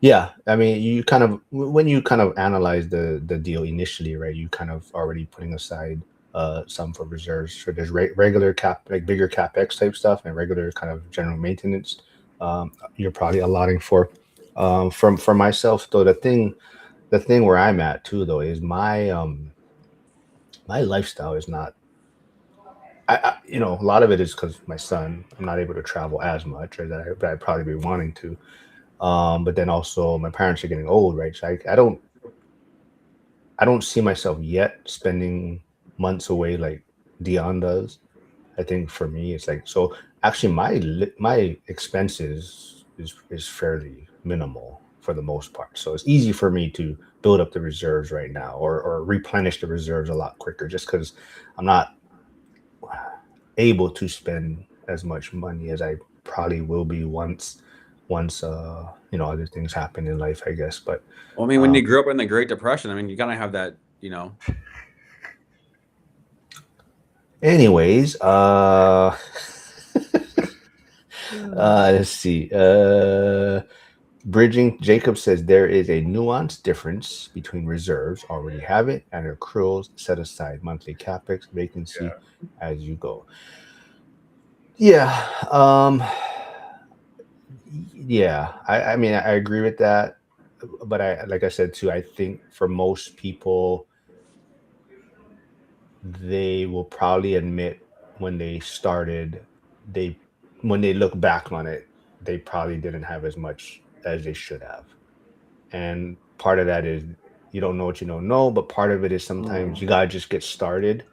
yeah, I mean, you kind of when you kind of analyze the deal initially, right? You kind of already putting aside some for reserves. So there's regular like bigger capex type stuff and regular kind of general maintenance. You're probably allotting for. For myself though, the thing where I'm at too though is my lifestyle is not. A lot of it is because my son. I'm not able to travel as much as I'd probably be wanting to. But then also my parents are getting old, right? So I don't see myself yet spending months away like Dion does. I think for me, it's like so. Actually, my expenses is fairly minimal for the most part. So it's easy for me to build up the reserves right now, or replenish the reserves a lot quicker, just because I'm not able to spend as much money as I probably will be once other things happen in life, I guess. But Well, I mean, when you grew up in the Great Depression, I mean, you gotta have that. anyways, let's see. Bridging Jacob says there is a nuanced difference between reserves, already have it, and accruals set aside, monthly capex, vacancy as you go. Yeah. Yeah. I mean, I agree with that. but I, like I said too, I think for most people, they will probably admit when they started, they when they look back on it, they probably didn't have as much as they should have. And part of that is you don't know what you don't know, but part of it is sometimes you gotta just get started.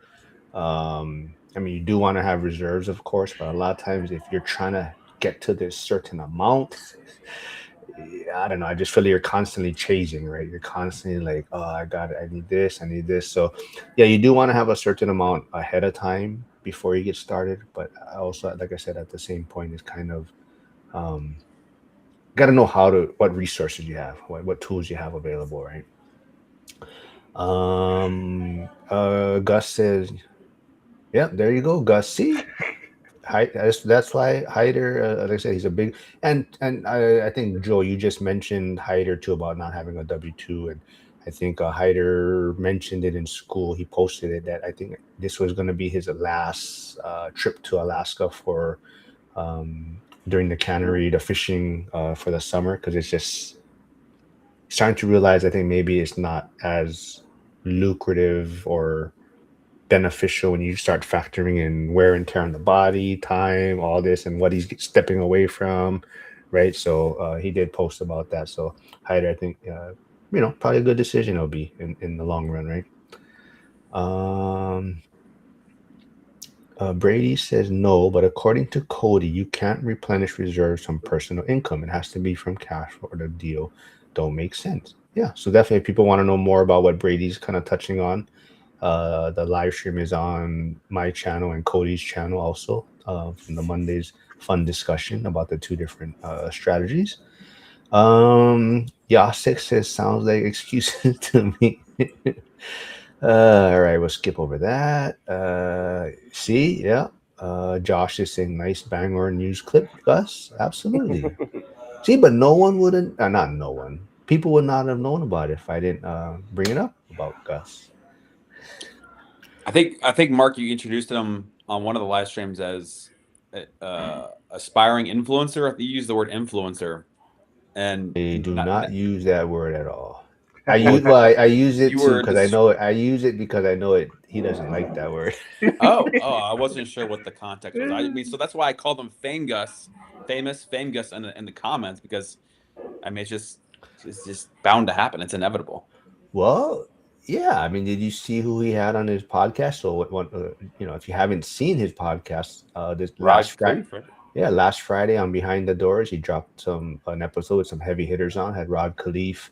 I mean, you do want to have reserves, of course, but a lot of times if you're trying to get to this certain amount, I don't know. I just feel like you're constantly chasing, right? You're constantly like, oh, I got it. I need this. I need this. So, yeah, you do want to have a certain amount ahead of time before you get started. But I also, like I said, at the same point, is kind of um, got to know what resources you have, what tools you have available, right? Gus says, yeah, there you go, Gus. See, that's why Hyder, like I said, he's a big and I think Joe, you just mentioned Hyder too about not having a W-2, and I think Hyder mentioned it in school. He posted it that I think this was going to be his last trip to Alaska for during the cannery, the fishing for the summer, because it's just starting to realize I think maybe it's not as lucrative or beneficial when you start factoring in wear and tear on the body, time, all this, and what he's stepping away from, right? So he did post about that. So Hyder, I think, probably a good decision it'll be in the long run, right? Brady says no, but according to Cody, you can't replenish reserves from personal income. It has to be from cash or the deal don't make sense. Yeah, so definitely if people want to know more about what Brady's kind of touching on, the live stream is on my channel and Cody's channel also from the Monday's fun discussion about the two different strategies. Yasik says sounds like excuses to me. All right, we'll skip over that. See, yeah. Josh is saying nice Bangor news clip, Gus. Absolutely. See, but no one wouldn't, not no one. People would not have known about it if I didn't bring it up about Gus. I think Mark, you introduced him on one of the live streams as aspiring influencer. I think you used the word influencer, and I do not use that word at all. I use it too because I know it. I use it because I know it. He doesn't like that word. Oh, I wasn't sure what the context was. I mean, so that's why I called him famous Fame Gus in the comments, because I mean it's just bound to happen. It's inevitable. Well, yeah. I mean, did you see who he had on his podcast? So what if you haven't seen his podcast, this last Friday, last Friday on Behind the Doors, he dropped an episode with some heavy hitters on. Had Rod Khleif,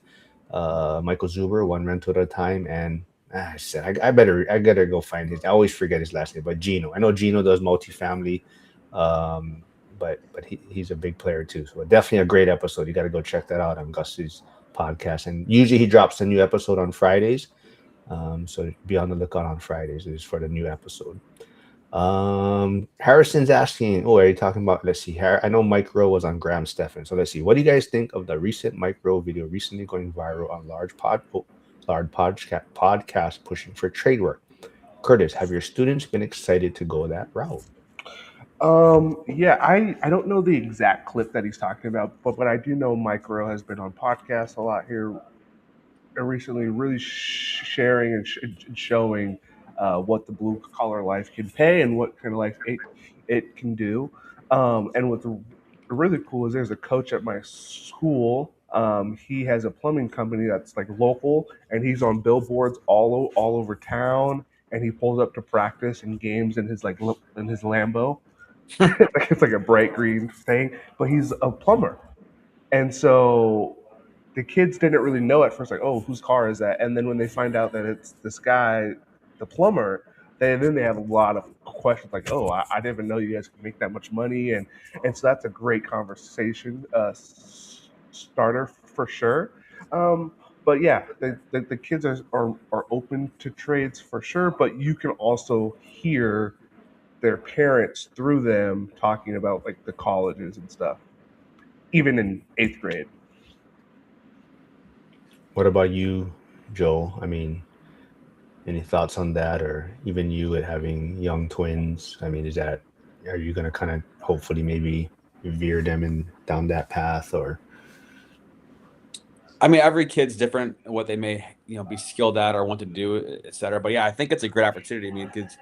Michael Zuber, One Rental at a Time, and I said I gotta go find his. I always forget his last name, but Gino. I know Gino does multifamily, but he's a big player too. So definitely a great episode. You got to go check that out on Gus's podcast. And usually he drops a new episode on Fridays, so be on the lookout on Fridays is for the new episode. Harrison's asking, are you talking about, let's see, I know Mike Rowe was on Graham Stephan, so let's see, what do you guys think of the recent Mike Rowe video recently going viral on large podcast pushing for trade work? Curtis, have your students been excited to go that route? Yeah, I don't know the exact clip that he's talking about, but I do know Mike Rowe has been on podcasts a lot here recently, really sharing and showing what the blue collar life can pay and what kind of life it can do. And what's really cool is there's a coach at my school. He has a plumbing company that's like local, and he's on billboards all over town. And he pulls up to practice and games in his Lambo. It's like a bright green thing, but he's a plumber, and so the kids didn't really know at first, like, oh, whose car is that? And then when they find out that it's this guy, the plumber, then they have a lot of questions, like, oh, I didn't even know you guys could make that much money, and so that's a great conversation starter for sure. But yeah, the kids are open to trades for sure, but you can also hear their parents through them talking about like the colleges and stuff, even in 8th grade. What about you, Joe? I mean, any thoughts on that, or even you at having young twins? I mean, are you going to kind of hopefully maybe veer them down that path, or? I mean, every kid's different in what they may, be skilled at or want to do, et cetera. But yeah, I think it's a great opportunity. I mean, because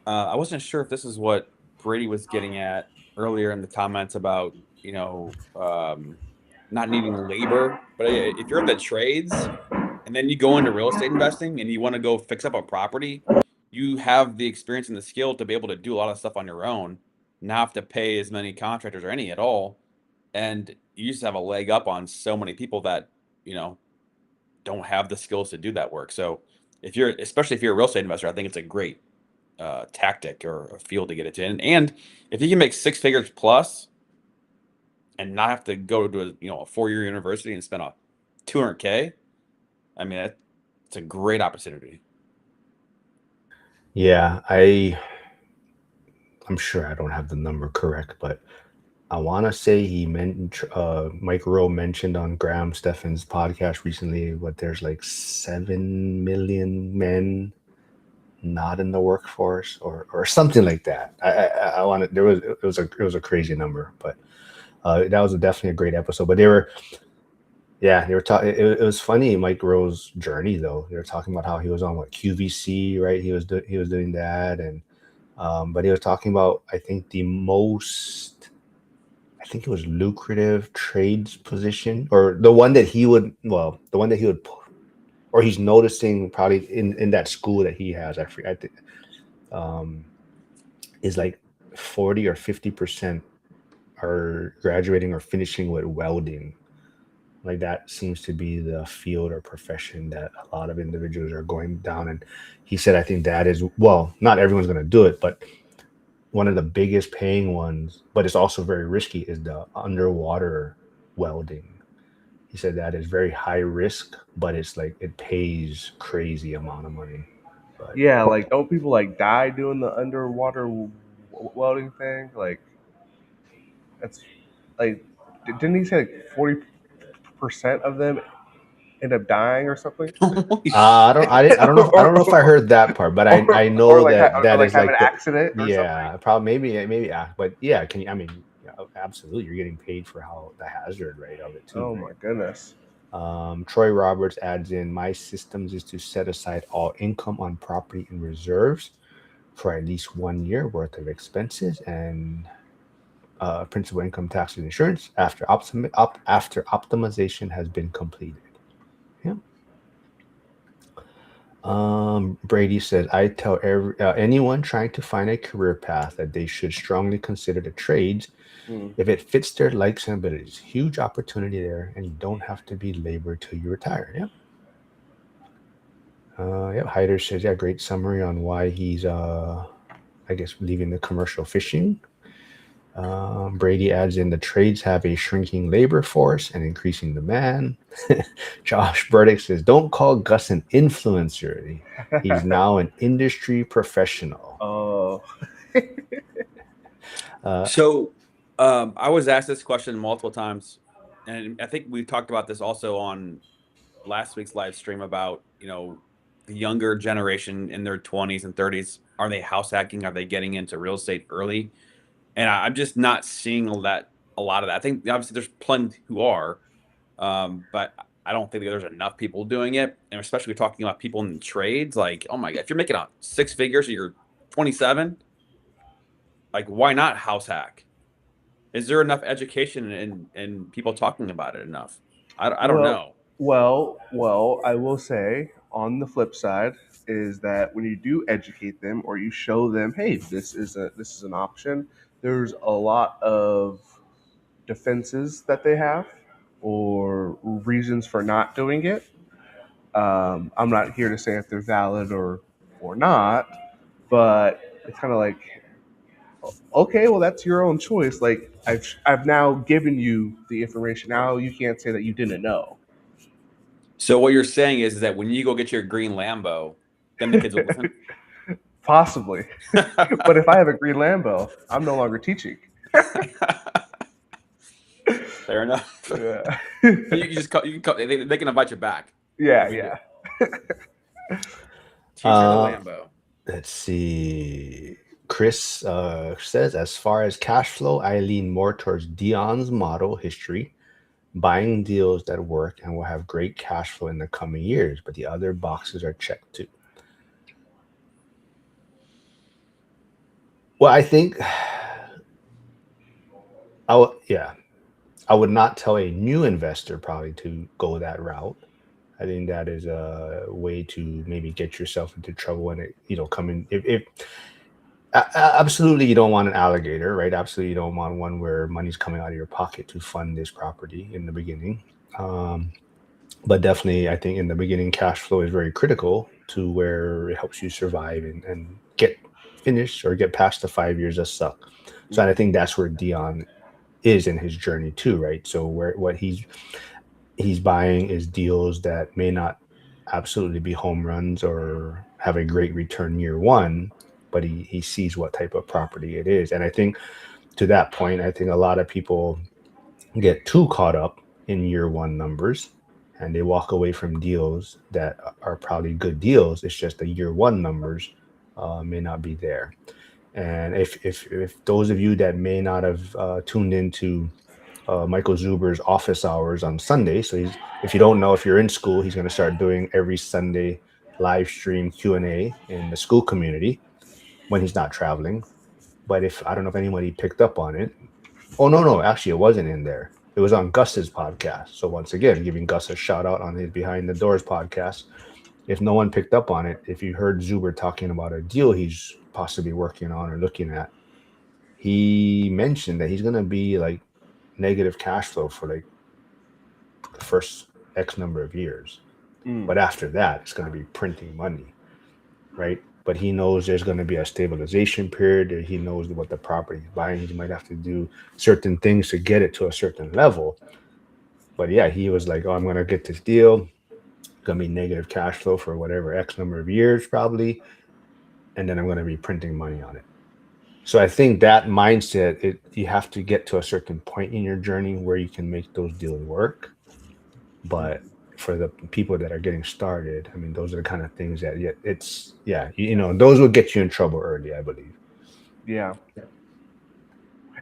I wasn't sure if this is what Brady was getting at earlier in the comments about, not needing labor. But if you're in the trades and then you go into real estate investing and you want to go fix up a property, you have the experience and the skill to be able to do a lot of stuff on your own, not have to pay as many contractors or any at all. And you just have a leg up on so many people that, don't have the skills to do that work. So especially if you're a real estate investor, I think it's a great tactic or a field to get it in. And if you can make 6 figures plus and not have to go to a 4-year university and spend a $200K, I mean, it's a great opportunity. Yeah, I'm sure I don't have the number correct, but I want to say Mike Rowe mentioned on Graham Stephan's podcast recently what there's like 7 million men not in the workforce or something like that. I wanted it was a crazy number, but that was definitely a great episode. But they were talking. It was funny, Mike Rowe's journey though. They were talking about how he was on QVC, right? He was doing that, and but he was talking about I think it was lucrative trades position, or the one that he would or he's noticing probably in that school that he has. I think is like 40 or 50% are graduating or finishing with welding. Like that seems to be the field or profession that a lot of individuals are going down. And he said, I think that is, not everyone's going to do it, but one of the biggest paying ones, but it's also very risky, is the underwater welding. He said that is very high risk, but it's like it pays crazy amount of money. But Yeah, like don't people like die doing the underwater welding thing? Like that's like didn't he say like 40% of them end up dying or something? I don't know if I heard that part, but I know or like that is have like an accident or yeah, probably maybe but yeah, absolutely, you're getting paid for the hazard rate of it too. Oh right? my goodness. Troy Roberts adds in, my systems is to set aside all income on property and reserves for at least 1 year worth of expenses and principal, income tax, and insurance after optimization has been completed. Yeah. Brady says, I tell anyone trying to find a career path that they should strongly consider the trades if it fits their likes and abilities. Huge opportunity there, and you don't have to be labor till you retire. Yep. Hyder says, yeah, great summary on why he's leaving the commercial fishing. Brady adds in, the trades have a shrinking labor force and increasing demand. Josh Burdick says, don't call Gus an influencer. He's now an industry professional. Oh. So I was asked this question multiple times, and I think we talked about this also on last week's live stream about, the younger generation in their 20s and 30s. Are they house hacking? Are they getting into real estate early? And I'm just not seeing a lot of that. I think obviously there's plenty who are, but I don't think there's enough people doing it. And especially talking about people in the trades, like, oh my God, if you're making 6 figures, you're 27, like, why not house hack? Is there enough education and people talking about it enough? I don't know. Well, I will say on the flip side is that when you do educate them or you show them, hey, this is an option, there's a lot of defenses that they have or reasons for not doing it. I'm not here to say if they're valid or not, but it's kind of like, okay, well, that's your own choice. Like I've now given you the information. Now you can't say that you didn't know. So what you're saying is that when you go get your green Lambo, then the kids will listen? Possibly. But if I have a green Lambo, I'm no longer teaching. Fair enough. Yeah. You can they can invite you back. Yeah. Teach her the Lambo. Let's see. Chris says, as far as cash flow, I lean more towards Dion's model history. buying deals that work and will have great cash flow in the coming years, but the other boxes are checked too. Well, I think I would not tell a new investor probably to go that route. I think that is a way to maybe get yourself into trouble and coming if absolutely you don't want an alligator, right? Absolutely you don't want one where money's coming out of your pocket to fund this property in the beginning. But definitely I think in the beginning cash flow is very critical to where it helps you survive and get finished or get past the 5 years that suck. So I think that's where Dion is in his journey too, right? So what he's buying is deals that may not absolutely be home runs or have a great return year one, but he sees what type of property it is. And I think to that point, I think a lot of people get too caught up in year one numbers and they walk away from deals that are probably good deals. It's just the year one numbers may not be there. And if those of you that may not have tuned into Michael Zuber's office hours on Sunday. So if you don't know, if you're in school, he's going to start doing every Sunday live stream Q&A in the school community when he's not traveling. But I don't know if anybody picked up on it. Oh, no, actually it wasn't in there. It was on Gus's podcast. So once again, giving Gus a shout out on his Behind the Doors podcast. If no one picked up on it, if you heard Zuber talking about a deal he's possibly working on or looking at, he mentioned that he's going to be like negative cash flow for like the first X number of years. But after that, it's going to be printing money, right? But he knows there's going to be a stabilization period. He knows what the property he's buying. He might have to do certain things to get it to a certain level. But yeah, he was like, oh, I'm going to get this deal. It's going to be negative cash flow for whatever X number of years probably. And then I'm going to be printing money on it. So I think that mindset, you have to get to a certain point in your journey where you can make those deals work. But for the people that are getting started, I mean, those are the kind of things that those will get you in trouble early, I believe. Yeah.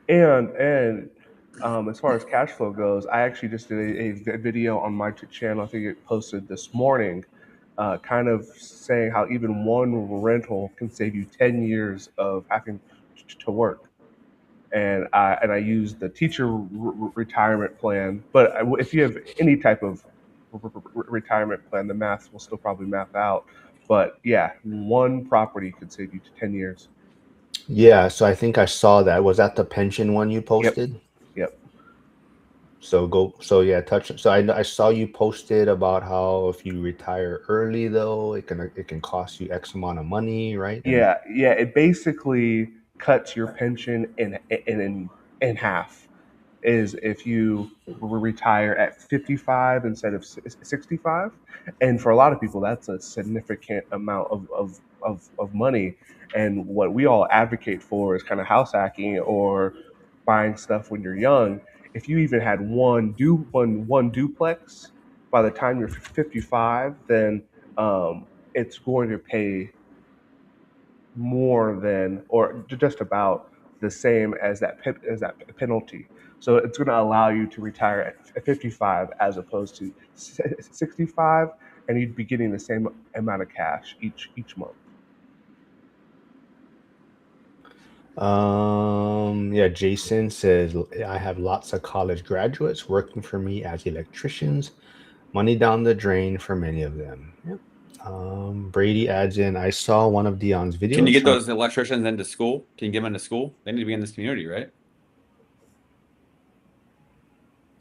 And as far as cash flow goes, I actually just did a video on my channel. I think it posted this morning, kind of saying how even one rental can save you 10 years of having to work. And I used the teacher retirement plan. But if you have any type of retirement plan, the math will still probably map out. But yeah, one property could save you 10 years. Yeah, so I think I saw that. Was that the pension one you posted? Yep. So I saw you posted about how if you retire early though, it can cost you X amount of money, right? Yeah. It basically cuts your pension in half. Is if you retire at 55 instead of 65, and for a lot of people that's a significant amount of money. And what we all advocate for is kind of house hacking or buying stuff when you're young. If you even had one duplex by the time you're 55, then it's going to pay more than or just about the same as that penalty. So it's going to allow you to retire at 55 as opposed to 65, and you'd be getting the same amount of cash each month. Jason says I have lots of college graduates working for me as electricians. Money down the drain for many of them. Yep. Brady adds in, I saw one of Dion's videos. Can you get those electricians into school? Can you get them into school? They need to be in this community, right?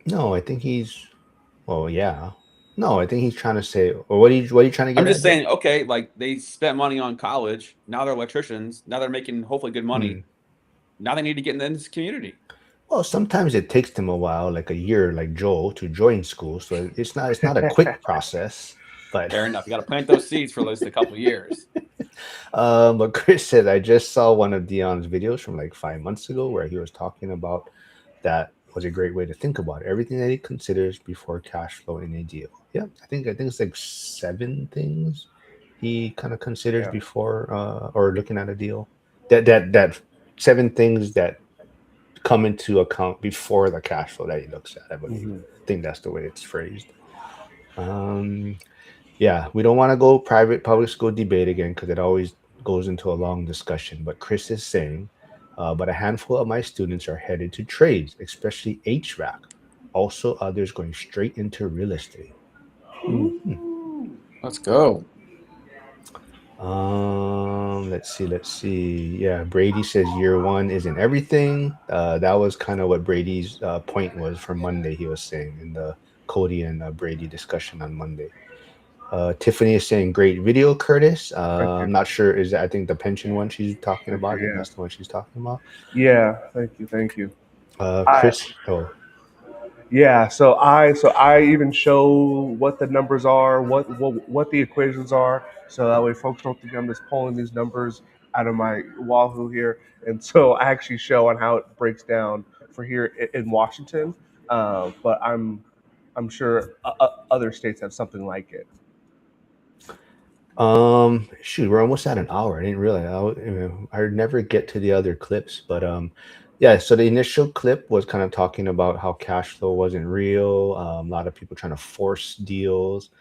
No, I think he's. Well, yeah. No, I think he's trying to say. Well, what are you trying to get? I'm just saying. Okay, like they spent money on college. Now they're electricians. Now they're making hopefully good money. Now they need to get in this community. Well, sometimes it takes them a while, like a year, like Joel, to join school. So it's not a quick process. But fair enough. You got to plant those seeds for at least a couple of years. But Chris said, I just saw one of Dion's videos from like 5 months ago where he was talking about that was a great way to think about it. Everything that he considers before cash flow in a deal. Yeah, I think it's like 7 things he kind of considers before or looking at a deal. That 7 things that come into account before the cash flow that he looks at. I believe. Mhm. I think that's the way it's phrased. Yeah, we don't want to go private public school debate again because it always goes into a long discussion. But Chris is saying, but a handful of my students are headed to trades, especially HVAC. Also, others going straight into real estate. Let's go. Let's see. Yeah, Brady says year one isn't everything. That was kind of what Brady's point was for Monday. He was saying in the Cody and Brady discussion on Monday. Tiffany is saying great video, Curtis. I'm not sure. I think the pension one she's talking about? I think that's the one she's talking about. Yeah, thank you. Chris. Yeah, so I even show what the numbers are, what the equations are, so that way folks don't think I'm just pulling these numbers out of my wahoo here. And so I actually show on how it breaks down for here in Washington, but I'm sure other states have something like it. Shoot, we're almost at an hour. I didn't realize I'd never get to the other clips, but yeah. So the initial clip was kind of talking about how cash flow wasn't real. A lot of people trying to force deals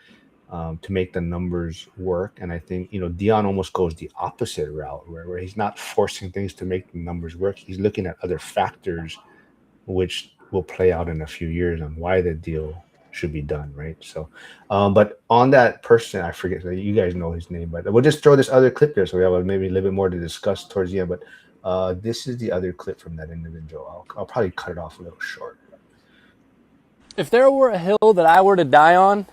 to make the numbers work, and I think Dion almost goes the opposite route, where he's not forcing things to make the numbers work. He's looking at other factors, which will play out in a few years on why the deal should be done, right? So, but on that person, I forget, you guys know his name, but we'll just throw this other clip there so we have maybe a little bit more to discuss towards the end. But this is the other clip from that individual. I'll probably cut it off a little short. If there were a hill that I were to die on,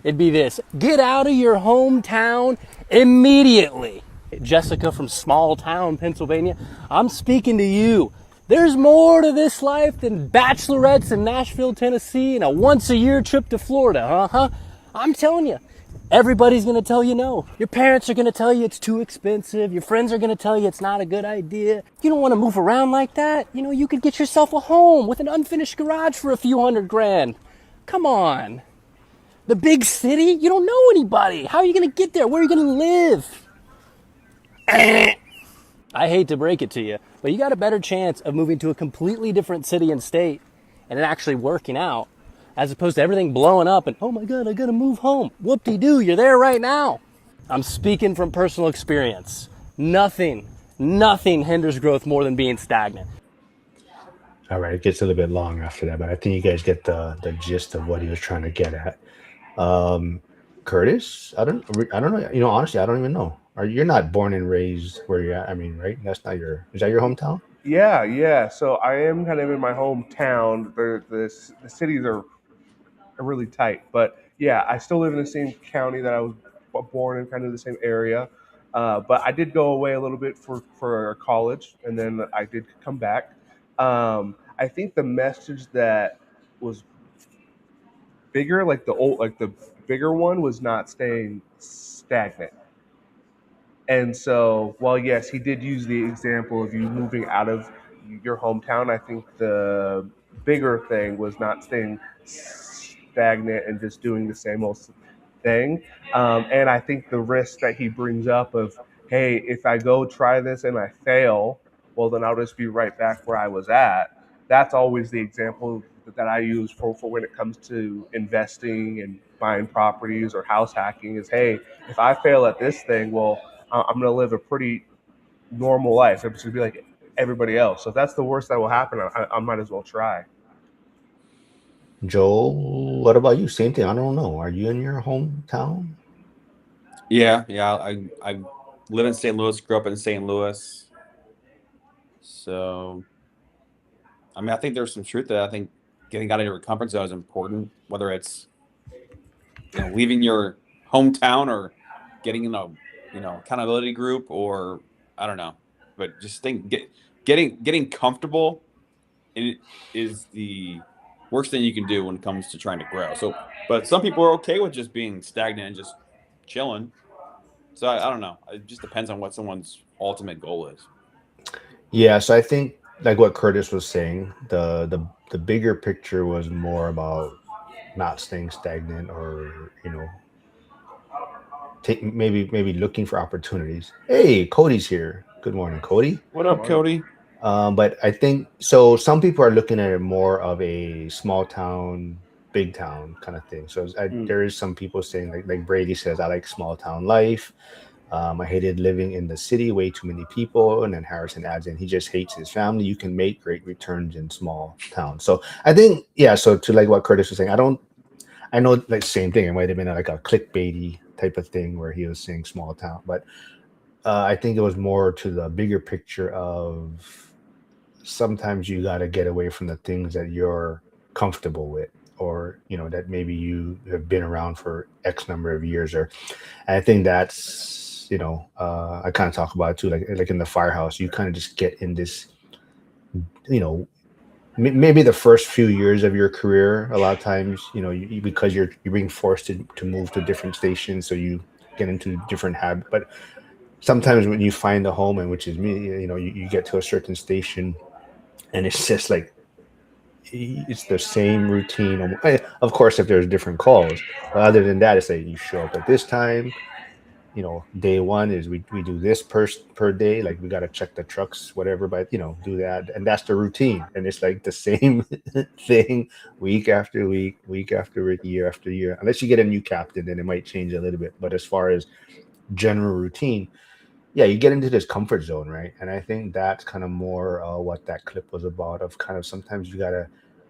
it'd be this. Get out of your hometown immediately. Jessica from small town Pennsylvania, I'm speaking to you. There's more to this life than bachelorettes in Nashville, Tennessee, and a once-a-year trip to Florida, I'm telling you, everybody's going to tell you no. Your parents are going to tell you it's too expensive. Your friends are going to tell you it's not a good idea. You don't want to move around like that. You could get yourself a home with an unfinished garage for a few $100,000. Come on. The big city? You don't know anybody. How are you going to get there? Where are you going to live? I hate to break it to you, but you got a better chance of moving to a completely different city and state and it actually working out as opposed to everything blowing up and, oh my God, I got to move home. Whoop-de-doo, you're there right now. I'm speaking from personal experience. Nothing hinders growth more than being stagnant. All right, it gets a little bit long after that, but I think you guys get the gist of what he was trying to get at. Curtis, I don't know. Honestly, I don't even know. You're not born and raised where you're at? I mean, right? That's not is that your hometown? Yeah. So I am kind of in my hometown. The cities are really tight, but yeah, I still live in the same county that I was born in, kind of the same area. But I did go away a little bit for college, and then I did come back. I think the message that was bigger, like the bigger one, was not staying stagnant. And so, while yes, he did use the example of you moving out of your hometown, I think the bigger thing was not staying stagnant and just doing the same old thing. And I think the risk that he brings up of, hey, if I go try this and I fail, well, then I'll just be right back where I was at. That's always the example that I use for when it comes to investing and buying properties or house hacking is, hey, if I fail at this thing, well, I'm going to live a pretty normal life. I'm just going to be like everybody else. So if that's the worst that will happen, I might as well try. Joel, what about you? Same thing. I don't know. Are you in your hometown? Yeah. I live in St. Louis, grew up in St. Louis. So, I mean, I think there's some truth there. I think getting out of your comfort zone is important, whether it's leaving your hometown or getting in a accountability group, or I don't know, but just getting comfortable is the worst thing you can do when it comes to trying to grow. So, but some people are okay with just being stagnant and just chilling. So I don't know. It just depends on what someone's ultimate goal is. Yeah, so I think like what Curtis was saying, the bigger picture was more about not staying stagnant or maybe looking for opportunities. Hey, Cody's here. Good morning, Cody. What up, Cody? But I think so. Some people are looking at it more of a small town, big town kind of thing. So there is some people saying like Brady says, I like small town life. I hated living in the city, way too many people. And then Harrison adds in, he just hates his family. You can make great returns in small towns. So I think, yeah. So to like what Curtis was saying, I know like same thing. It might have been like a clickbaity type of thing where he was saying small town, but I think it was more to the bigger picture of sometimes you got to get away from the things that you're comfortable with, or that maybe you have been around for X number of years. Or and I think that's I kind of talk about it too, like in the Firehouse, you kind of just get in this, you know maybe the first few years of your career, a lot of times, because you're being forced to move to different stations, so you get into different habits. But sometimes when you find a home, and which is me, you get to a certain station, and it's just like it's the same routine. Of course, if there's different calls, but other than that, it's like you show up at this time. Day one is we do this per day. Like we got to check the trucks, whatever, but do that, and that's the routine. And it's like the same thing week after week, week after week, year after year. Unless you get a new captain, then it might change a little bit. But as far as general routine, yeah, you get into this comfort zone, right? And I think that's kind of more what that clip was about. Of kind of sometimes you gotta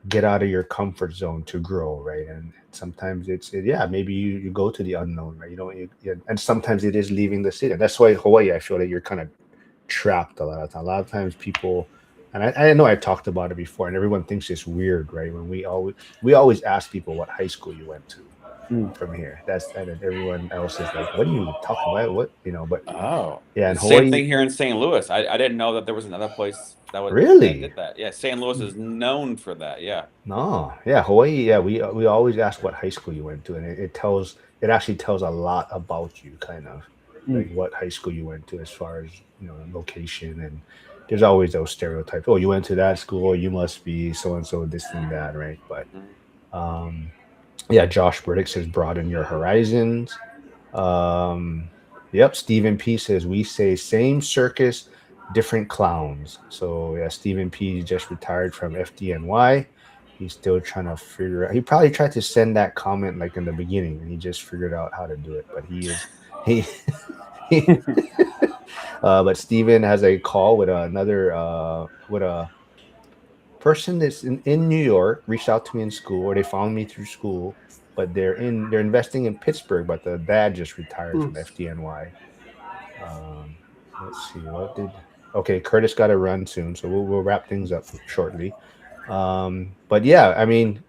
get out of your comfort zone to grow, right? And sometimes yeah, maybe you go to the unknown, right? And sometimes it is leaving the city. And that's why Hawaii, I feel like you're kind of trapped a lot of time. A lot of times people, and I know I talked about it before, and everyone thinks it's weird, right? When we always ask people what high school you went to from here. And then everyone else is like, what are you talking about? What But Oh, yeah, in same Hawaii, thing here in St. Louis. I didn't know that there was another place that really? did that. Yeah, St. Louis is known for that. Yeah. No, yeah, Hawaii. Yeah, we always ask what high school you went to, and it actually tells a lot about you, kind of like what high school you went to, as far as location. And there's always those stereotypes. Oh, you went to that school, you must be so and so, this and that, right? But um, yeah, Josh Burdick says broaden your horizons. Um, yep, Stephen P says we say same circus, different clowns. So yeah, Stephen P just retired from FDNY. He's still trying to figure out. He probably tried to send that comment like in the beginning, and he just figured out how to do it. But he, he but Steven has a call with with a person that's in New York, reached out to me in school, or they found me through school, but they're investing in Pittsburgh, but the dad just retired from FDNY. Let's see, okay, Curtis got to run soon, so we'll wrap things up shortly. But yeah, I mean,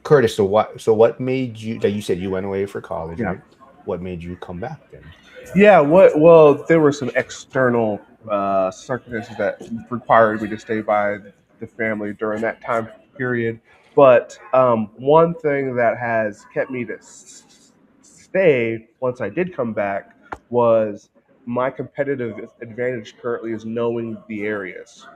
Curtis, so what made you, that you said you went away for college, Yeah. right? What made you come back then? Yeah, well, there were some external circumstances that required me to stay by the family during that time period. But one thing that has kept me to stay once I did come back was my competitive advantage currently is knowing the areas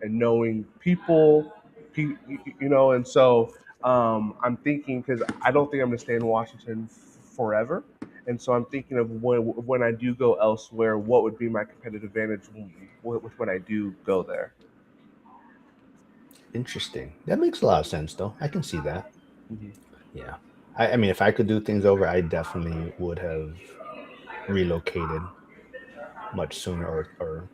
and knowing people, and so I'm thinking, because I don't think I'm going to stay in Washington forever, and so I'm thinking of when I do go elsewhere, what would be my competitive advantage with when I do go there. Interesting. That makes a lot of sense, though. I can see that. Mhm. Yeah. I mean, if I could do things over, I definitely would have relocated much sooner, or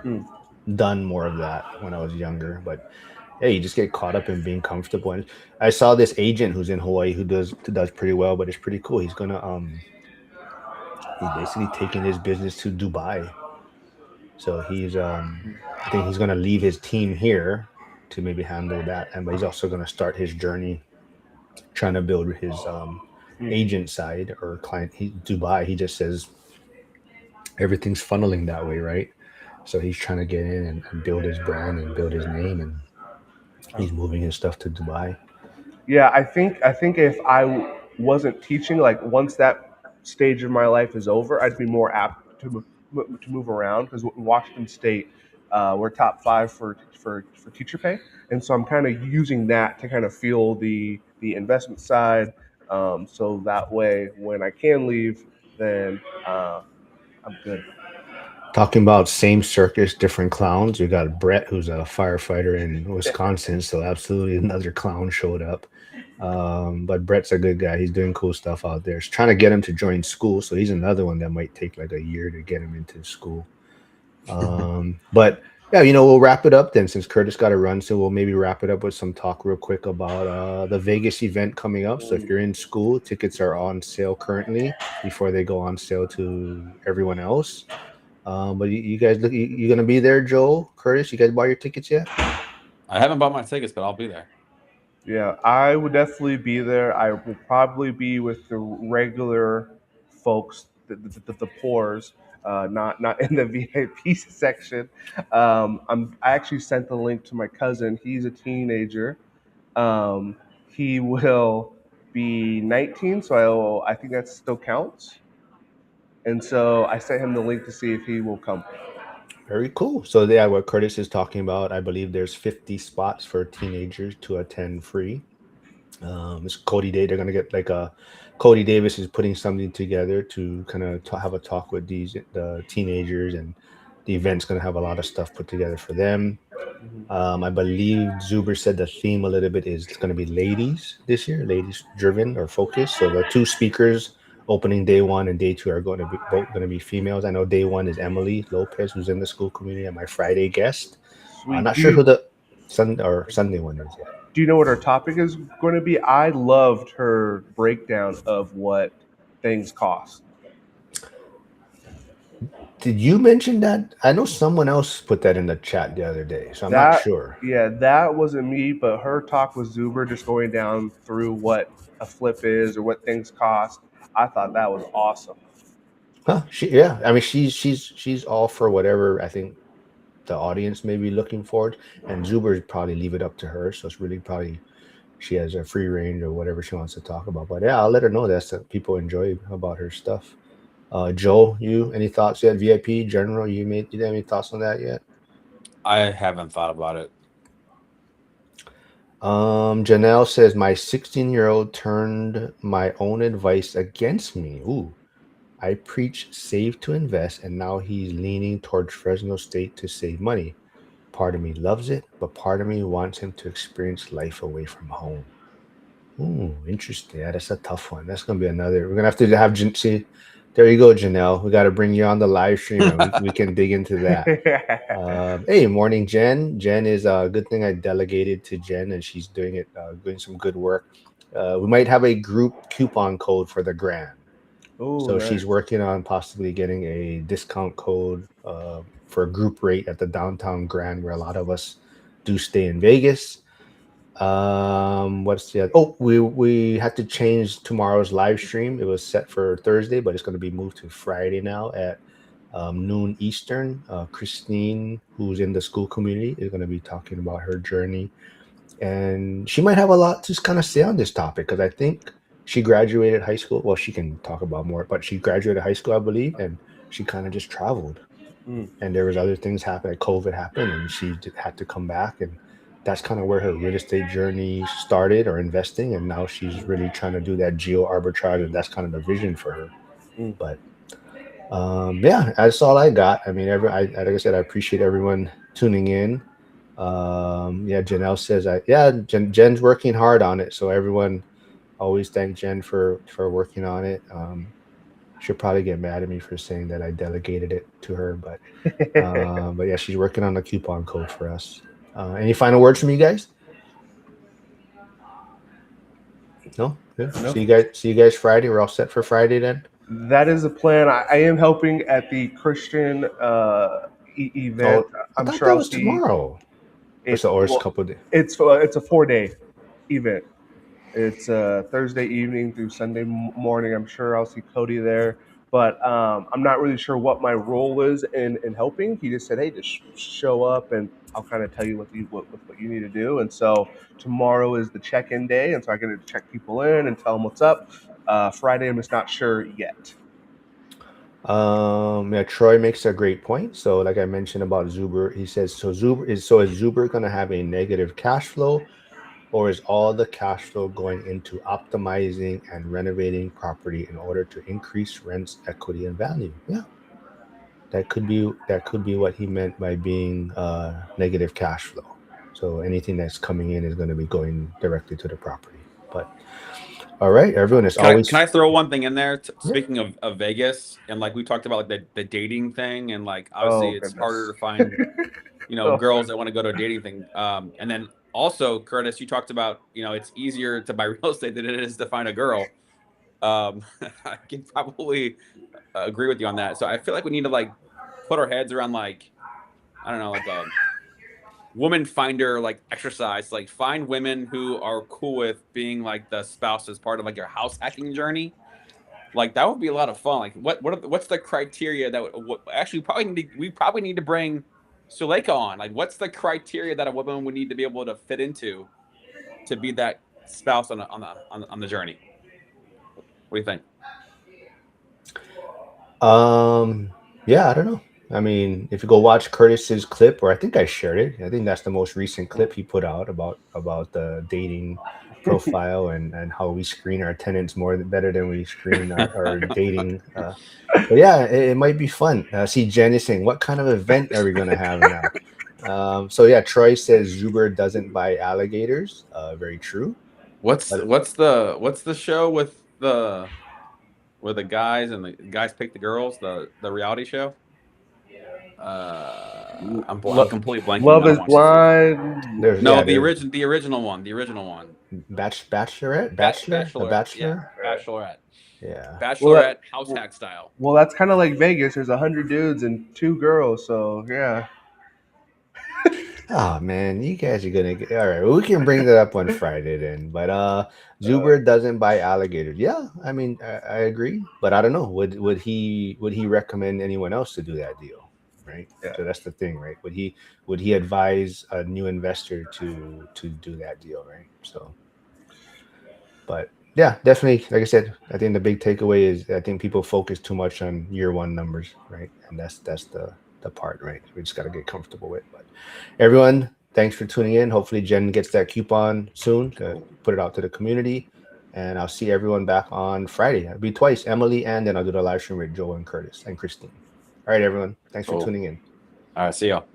Mm. done more of that when I was younger. But hey, you just get caught up in being comfortable. And I saw this agent who's in Hawaii who does pretty well, but it's pretty cool. He's basically taking his business to Dubai. So I think he's gonna leave his team here to maybe handle that, but he's also gonna start his journey trying to build his agent side or client. Dubai, he just says everything's funneling that way, right? So he's trying to get in and build his brand and build his name, and he's moving his stuff to Dubai. Yeah, I think if wasn't teaching, like once that stage of my life is over, I'd be more apt to move around, because in Washington State, we're top five for teacher pay, and so I'm kind of using that to kind of feel the investment side, so that way when I can leave, then I'm good. Talking about same circus, different clowns. We got Brett, who's a firefighter in Wisconsin, so absolutely another clown showed up. But Brett's a good guy. He's doing cool stuff out there. He's trying to get him to join school, so he's another one that might take like a year to get him into school. But yeah, we'll wrap it up then since Curtis got to run. So we'll maybe wrap it up with some talk real quick about the Vegas event coming up. So if you're in school, tickets are on sale currently before they go on sale to everyone else. But you guys look, you gonna be there, Joel, Curtis? You guys bought your tickets yet? I haven't bought my tickets, but I'll be there. Yeah, I would definitely be there. I will probably be with the regular folks, the poors, not in the VIP section. I actually sent the link to my cousin. He's a teenager. He will be 19, so I think that still counts. And so I sent him the link to see if he will come. Very cool. So yeah, what Curtis is talking about, I believe there's 50 spots for teenagers to attend free. It's Cody Day. They're gonna get like a Cody Davis is putting something together to kind of have a talk with the teenagers, and the event's gonna have a lot of stuff put together for them. I believe Zuber said the theme a little bit is it's going to be ladies this year, ladies driven or focused. So the two speakers opening day one and day two are going to be both going to be females. I know day one is Emily Lopez, who's in the school community, and my Friday guest. I'm Sweet. not sure who the Sunday one is yet. Do you know what our topic is going to be? I loved her breakdown of what things cost. Did you mention that? I know someone else put that in the chat the other day, so I'm not sure. Yeah, that wasn't me, but her talk with Zuber just going down through what a flip is or what things cost. I thought that was awesome. Huh? Yeah. I mean, she's all for whatever I think the audience may be looking for, and Zuber probably leave it up to her. So it's really probably she has a free range or whatever she wants to talk about. But yeah, I'll let her know that's what people enjoy about her stuff. Joel, you any thoughts yet? VIP general, you have any thoughts on that yet? I haven't thought about it. Janelle says my 16-year-old turned my own advice against me. Ooh, I preach save to invest, and now he's leaning towards Fresno State to save money. Part of me loves it, but part of me wants him to experience life away from home. Ooh, interesting. Yeah, that's a tough one. That's gonna be another. We're gonna have to have see. There you go, Janelle. We got to bring you on the live stream, and we can dig into that. Hey, morning, Jen. Jen is a good thing I delegated to Jen, and she's doing some good work. We might have a group coupon code for the Grand. Ooh, So nice. she's working on possibly getting a discount code for a group rate at the downtown Grand, where a lot of us do stay in Vegas. What's the other? Oh, we had to change tomorrow's live stream. It was set for Thursday, but it's going to be moved to Friday now at noon Eastern. Christine, who's in the school community, is going to be talking about her journey, and she might have a lot to kind of say on this topic because I think she graduated high school. Well, she can talk about more, but she graduated high school, I believe, and she kind of just traveled. And there was other things happening. COVID happened, and she had to come back, and that's kind of where her real estate journey started, or investing, and now she's really trying to do that geo arbitrage, and that's kind of the vision for her. But yeah, that's all I got. I mean, like I said, I appreciate everyone tuning in. Yeah, Janelle says, Jen's working hard on it, so everyone always thank Jen for working on it. She'll probably get mad at me for saying that I delegated it to her, but yeah, she's working on the coupon code for us. Any final words from you guys? No? Good. Nope. See you guys Friday. We're all set for Friday then? That is the plan. I am helping at the Christian event. I thought that was tomorrow. It's a couple of days. It's a 4-day event. It's Thursday evening through Sunday morning. I'm sure I'll see Cody there, but I'm not really sure what my role is in helping. He just said, "Hey, just show up, and I'll kind of tell you what you need to do." And so tomorrow is the check-in day, and so I get to check people in and tell them what's up. Friday, I'm just not sure yet. Yeah, Troy makes a great point. So, like I mentioned about Zuber, he says, is Zuber going to have a negative cash flow? Or is all the cash flow going into optimizing and renovating property in order to increase rents, equity, and value? Yeah. that could be what he meant by being negative cash flow. So anything that's coming in is going to be going directly to the property. But all right, everyone, it's always. Can I throw one thing in there? Yeah. Speaking of Vegas, and like we talked about like the dating thing, and like obviously it's goodness. harder to find girls that want to go to a dating thing. And then also, Curtis, you talked about it's easier to buy real estate than it is to find a girl. I can probably agree with you on that. So I feel like we need to like put our heads around like I don't know like a woman finder like exercise, like find women who are cool with being like the spouse as part of like your house hacking journey. Like that would be a lot of fun. Like what's the criteria that actually we probably need to bring Suleika on. Like what's the criteria that a woman would need to be able to fit into to be that spouse on the journey? What do you think? Yeah, I don't know. I mean, if you go watch Curtis's clip, or I think I shared it. I think that's the most recent clip he put out about the dating profile and how we screen our tenants better than we screen our dating. But yeah, it might be fun. See, Jen is saying, what kind of event are we going to have now? So yeah, Troy says Zuber doesn't buy alligators. Very true. What's the show with the where the guys and the guys pick the girls, the reality show? I'm completely blanking. Love on is that one. Blind. The original one. Bachelorette. Bachelorette. Yeah. Bachelorette house hack style. Well, that's kind of like Vegas. There's 100 dudes and 2 girls, so yeah. Oh man, you guys are gonna get all right. We can bring that up on Friday then. But Zuber doesn't buy alligators. Yeah, I mean I agree, but I don't know. Would he recommend anyone else to do that deal? Right. Yeah. So that's the thing, right? Would he advise a new investor to do that deal, right? So, but yeah, definitely. Like I said, I think the big takeaway is I think people focus too much on year one numbers, right? And that's the part, right? We just got to get comfortable with. But everyone, thanks for tuning in. Hopefully Jen gets that coupon soon to put it out to the community. And I'll see everyone back on Friday. It'll be twice, Emily, and then I'll do the live stream with Joe and Curtis and Christine. All right, everyone. Thanks for tuning in. All right, see y'all.